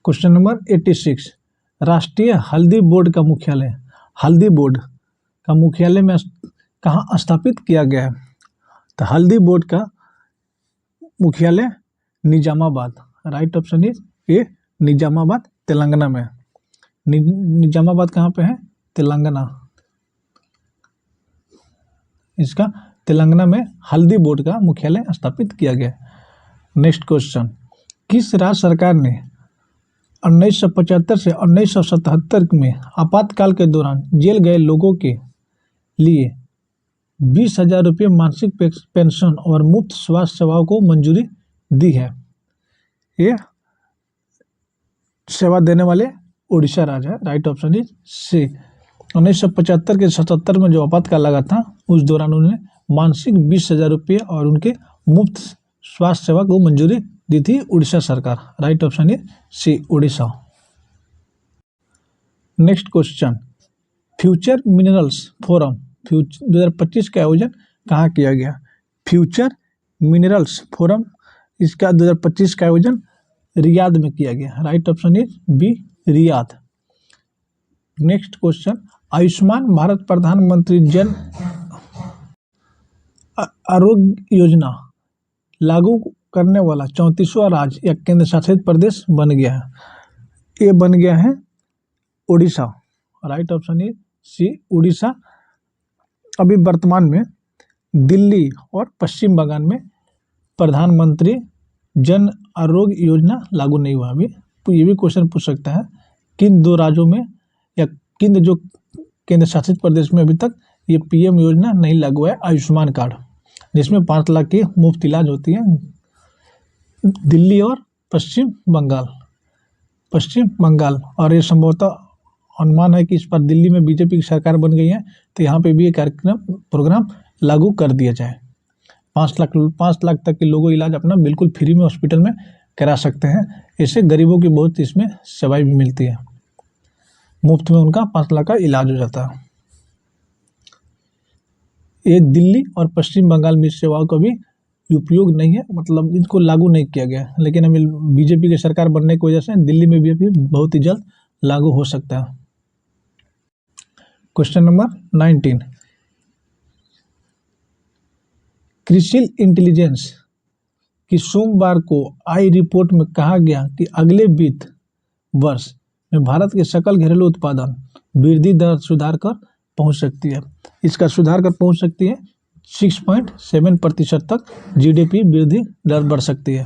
Question number 86, राष्ट्रीय हल्दी बोर्ड का मुख्यालय, हल्दी बोर्ड का मुख्यालय में कहाँ स्थापित किया गया है? तो हल्दी बोर्ड का मुख्यालय निजामाबाद, राइट ऑप्शन इज ए, निजामाबाद तेलंगाना में। निजामाबाद कहाँ पे है? तेलंगाना। इसका तेलंगाना में हल्दी बोर्ड का मुख्यालय स्थापित किया गया। नेक्स्ट क्वेश्चन, किस राज्य सरकार ने 1975 से 1977 में आपातकाल के दौरान जेल गए लोगों के लिए 20,000 रुपये मासिक पेंशन और मुफ्त स्वास्थ्य सेवाओं को मंजूरी दी है? ये सेवा देने वाले उड़ीसा राज्य है, राइट ऑप्शन इज सी। 1975 के 77 में जो आपातकाल लगा था उस दौरान उन्होंने मासिक 20,000 रुपये और उनके मुफ्त स्वास्थ्य सेवा को मंजूरी दी थी उड़ीसा सरकार, right option is C, Orissa. Next question, future minerals forum 2025 का आयोजन कहाँ किया गया? फ्यूचर मिनरल्स फोरम, इसका 2025 का आयोजन रियाद में किया गया, right option is B, Riyadh. Next question, Ayushman Bharat Pradhan Mantri Jan Arogya Yojana लागू करने वाला 34वां राज्य या केंद्र शासित प्रदेश बन गया है? ये बन गया है Orissa, right option is C, Orissa. अभी वर्तमान में दिल्ली और पश्चिम बंगाल में प्रधानमंत्री जन आरोग्य योजना लागू नहीं हुआ। अभी ये भी क्वेश्चन पूछ सकता है किन दो राज्यों में या किन जो केंद्र शासित प्रदेश में अभी तक ये पीएम योजना नहीं लागू है, आयुष्मान कार्ड, जिसमें 5 लाख की मुफ्त इलाज होती है। दिल्ली और पश्चिम बंगाल और ये संभवतः अनुमान है कि इस बार दिल्ली में बीजेपी की सरकार बन गई है तो यहाँ पे भी ये प्रोग्राम लागू कर दिया जाए। 5 लाख तक के लोगों इलाज अपना बिल्कुल फ्री में हॉस्पिटल में करा सकते हैं। इससे गरीबों की बहुत इसमें सेवाएं भी मिलती है, मुफ्त में उनका 5 लाख का इलाज हो जाता है। ये दिल्ली और पश्चिम बंगाल में इस सेवाओं का भी उपयोग नहीं है, मतलब इनको लागू नहीं किया गया, लेकिन अभी बीजेपी की सरकार बनने की वजह से दिल्ली में भी अभी बहुत ही जल्द लागू हो सकता है। क्वेश्चन नंबर 19, क्रिसिल इंटेलिजेंस की सोमवार को आई रिपोर्ट में कहा गया कि अगले वित्त वर्ष में भारत के सकल घरेलू उत्पादन वृद्धि दर सुधार कर पहुंच सकती है। इसका सुधार कर पहुंच सकती है 6.7% तक जीडीपी वृद्धि दर बढ़ सकती है।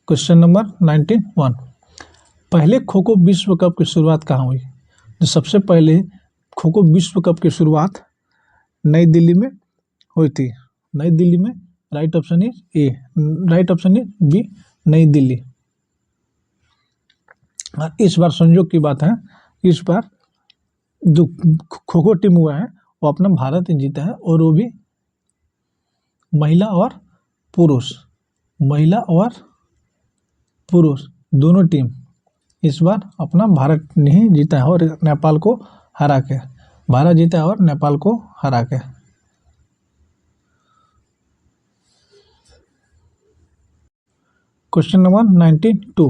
क्वेश्चन नंबर 19 पहले खो खो विश्व कप की शुरुआत कहाँ हुई? तो सबसे पहले खो खो विश्व कप की शुरुआत नई दिल्ली में हुई थी, नई दिल्ली में, right option is A, right option is B, New Delhi. और इस बार संयोग की बात है, इस बार जो खो खो टीम हुआ है वो अपना भारत ही जीता है, और वो भी महिला और पुरुष दोनों टीम इस बार अपना भारत ने ही जीता है और नेपाल को हरा के, भारत जीता है और नेपाल को हरा के। क्वेश्चन नंबर 92,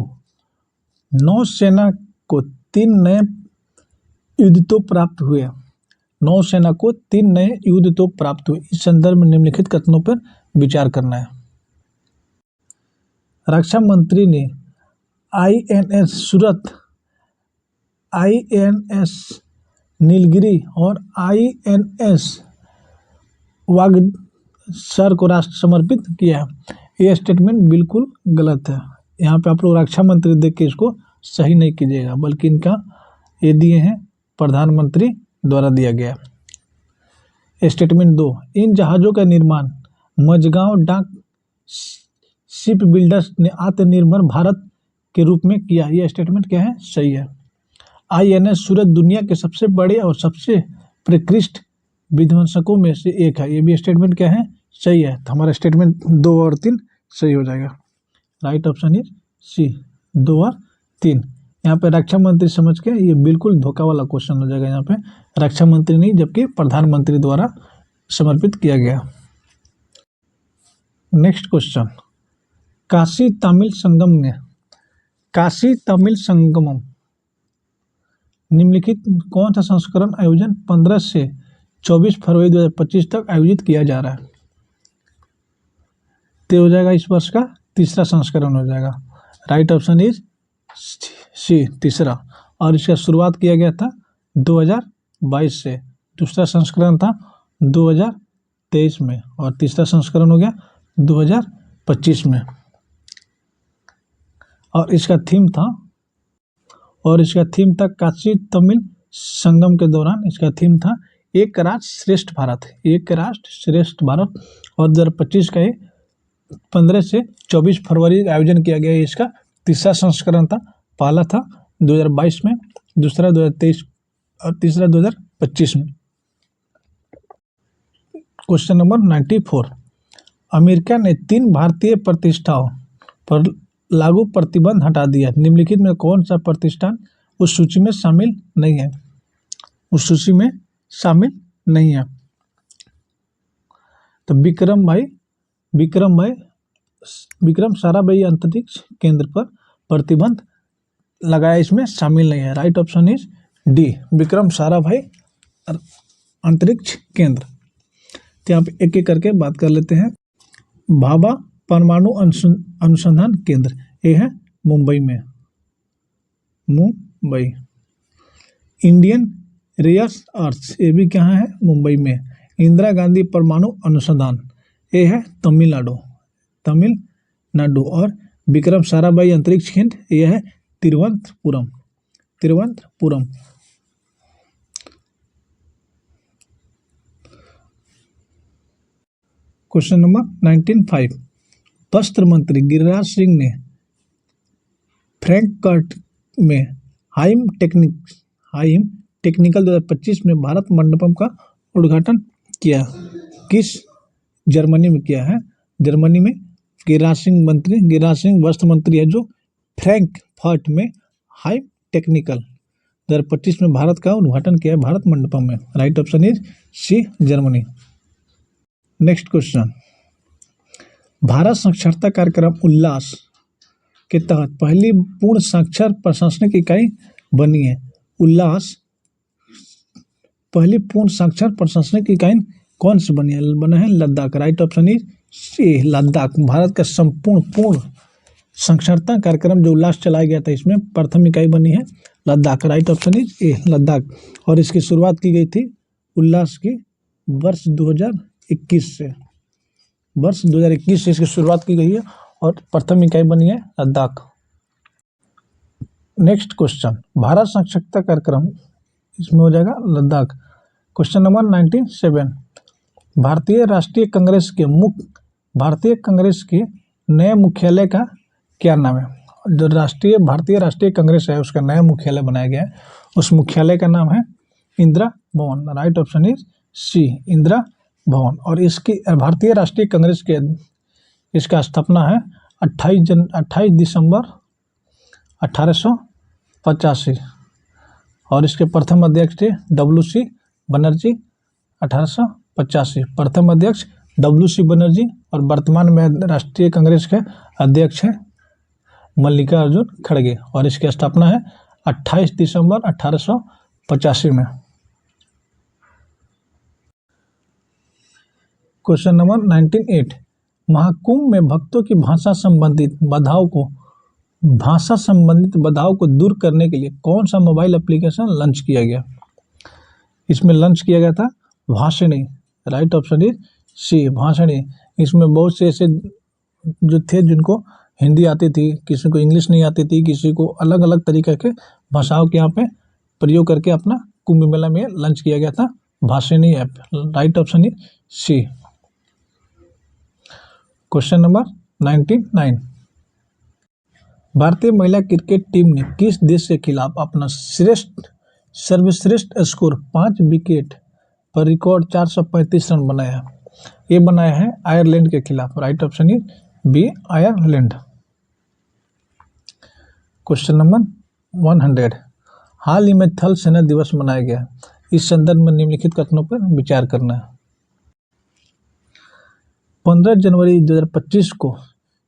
नौसेना को 3 नए युद्धतोप प्राप्त हुए। नौसेना को 3 नए युद्धतोप प्राप्त हुए। इस संदर्भ में निम्नलिखित कथनों पर विचार करना है। रक्षा मंत्री ने आईएनएस सूरत, आईएनएस नीलगिरी और आईएनएस वागीसर को राष्ट्र समर्पित किया है। ये स्टेटमेंट बिल्कुल गलत है। यहाँ पे आप लोग रक्षा मंत्री देख के इसको सही नहीं कीजिएगा, बल्कि इनका ये दिए हैं प्रधानमंत्री द्वारा दिया गया। स्टेटमेंट 2, इन जहाज़ों का निर्माण मझगांव डाक शिप बिल्डर्स ने आत्मनिर्भर भारत के रूप में किया। यह स्टेटमेंट क्या है? सही है। आईएनएस सूरत दुनिया के सबसे बड़े और सबसे प्रतिष्ठित विध्वंसकों में से एक है। ये भी स्टेटमेंट क्या है? सही है। तो हमारा स्टेटमेंट 2 और 3 सही हो जाएगा। राइट ऑप्शन इज सी, 2 और 3। यहाँ पे रक्षा मंत्री समझ के, ये बिल्कुल धोखा वाला क्वेश्चन हो जाएगा। यहाँ पे रक्षा मंत्री नहीं, जबकि प्रधानमंत्री द्वारा समर्पित किया गया। नेक्स्ट क्वेश्चन, काशी तमिल संगम ने काशी तमिल संगमम निम्नलिखित कौन सा संस्करण आयोजन 15 से 24 फरवरी 2025 तक आयोजित किया जा रहा है? तो हो जाएगा इस वर्ष का तीसरा संस्करण हो जाएगा। राइट ऑप्शन इज सी, तीसरा। और इसका शुरुआत किया गया था 2022 से, दूसरा संस्करण था 2023 में और तीसरा संस्करण हो गया 2025 में। और इसका थीम था काशी तमिल संगम के दौरान इसका थीम था एक राष्ट्र श्रेष्ठ भारत, एक राष्ट्र श्रेष्ठ भारत। और 2025 का 15 से 24 फरवरी आयोजन किया गया। इसका तीसरा संस्करण था। पहला था 2022 में, दूसरा 2023 और तीसरा 2025 में। क्वेश्चन नंबर 94, अमेरिका ने 3 भारतीय प्रतिष्ठानों पर लागू प्रतिबंध हटा दिया। निम्नलिखित में कौन सा प्रतिष्ठान उस सूची में शामिल नहीं है? तो विक्रम साराभाई अंतरिक्ष केंद्र पर प्रतिबंध लगाया, इसमें शामिल नहीं है। Right option is D, Vikram Sarabhai अंतरिक्ष केंद्र। तो यहाँ पे एक एक करके बात कर लेते हैं। भाभा परमाणु अनुसंधान केंद्र, ये है मुंबई में, इंडियन रेयर्स अर्थ, ये भी कहाँ है? मुंबई में। इंदिरा गांधी परमाणु अनुसंधान, ये है तमिलनाडु। और विक्रम साराभाई अंतरिक्ष केंद्र, यह है तिरुवनंतपुरम। क्वेश्चन नंबर 95, वस्त्र मंत्री गिरिराज सिंह ने फ्रैंकफर्ट में हाइम टेक्निकल 2025 में भारत मंडपम का उद्घाटन किया। किस जर्मनी में किया है? जर्मनी में गिरिराज सिंह वस्त्र मंत्री है जो फ्रैंकफर्ट में हाइम टेक्निकल 2025 में भारत का उद्घाटन किया है, भारत मंडपम में। Right option is C, Germany. Next question, Bharat साक्षरता कार्यक्रम उल्लास के तहत पहली पूर्ण साक्षर प्रशासनिक इकाई बनी है। उल्लास पहली पूर्ण साक्षर प्रशासनिक इकाई कौन सी बनी है? बना है Ladakh. Right option is C, Ladakh. Bharat का संपूर्ण पूर्ण साक्षरता कार्यक्रम जो उल्लास चलाया गया था, इसमें प्रथम इकाई बनी है लद्दाख। राइट ऑप्शन इज ए, लद्दाख। और इसकी शुरुआत की गई थी उल्लास की वर्ष 2021 से इसकी शुरुआत की गई है और प्रथम इकाई बनी है लद्दाख। नेक्स्ट क्वेश्चन, भारत साक्षरता कार्यक्रम, इसमें हो जाएगा लद्दाख। क्वेश्चन नंबर 97, भारतीय कांग्रेस के नए मुख्यालय का क्या नाम है? जो भारतीय राष्ट्रीय कांग्रेस है उसका नया मुख्यालय बनाया गया है, उस मुख्यालय का नाम है Indira Bhavan. Right option is C, Indira Bhavan. और इसकी भारतीय राष्ट्रीय कांग्रेस के इसका स्थापना है 28 दिसंबर 1885 और इसके प्रथम अध्यक्ष थे WC बनर्जी। 1885 प्रथम अध्यक्ष WC बनर्जी और वर्तमान में राष्ट्रीय कांग्रेस के अध्यक्ष हैं मल्लिकार्जुन खड़गे और इसकी स्थापना है 28 दिसंबर 1885 में। क्वेश्चन नंबर 98, महाकुंभ में भक्तों की भाषा संबंधित बाधाओं को दूर करने के लिए कौन सा मोबाइल एप्लीकेशन लॉन्च किया गया? इसमें लॉन्च किया गया था भाषिणी। राइट ऑप्शन इज सी, भाषिणी। इसमें बहुत से ऐसे जो थे जिनको हिंदी आती थी, किसी को इंग्लिश नहीं आती थी, किसी को अलग अलग तरीके के भाषाओं के यहाँ पे प्रयोग करके अपना कुंभ मेला में लॉन्च किया गया था Bhashini app. Right option is C. Question number 99, भारतीय महिला क्रिकेट टीम ने किस देश के खिलाफ अपना सर्वश्रेष्ठ स्कोर 5 विकेट पर रिकॉर्ड 435 रन बनाया? ये बनाया है आयरलैंड के खिलाफ। Right option is B, Ireland. Question number 100, हाल ही में थल सेना दिवस मनाया गया, इस संदर्भ में निम्नलिखित कथनों पर विचार करना है। 15 जनवरी 2025 को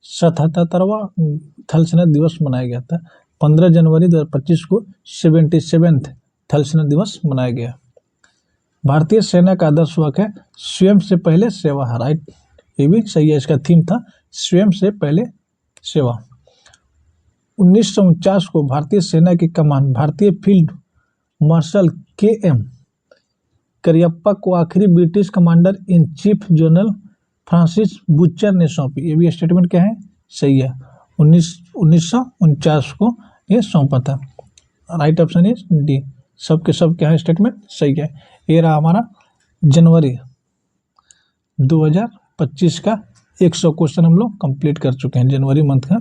77वां थल सेना दिवस मनाया गया था। 15 जनवरी 2025 को 77th थल सेना दिवस मनाया गया। भारतीय सेना का आदर्श वाक्य है स्वयं से पहले सेवा, राइट, ये भी सही है। इसका थीम था स्वयं से पहले सेवा। 1949 को भारतीय सेना की कमान भारतीय फील्ड मार्शल KM करियप्पा को आखिरी British commander in chief general Francis butcher ने सौंपी। ये भी स्टेटमेंट क्या है, सही है। 1949 को ये सौंपा था। Right option is D. सब के सब क्या है, स्टेटमेंट सही है। ये रहा हमारा जनवरी 2025 का 100 क्वेश्चन हम लोग कंप्लीट कर चुके हैं जनवरी मंथ का।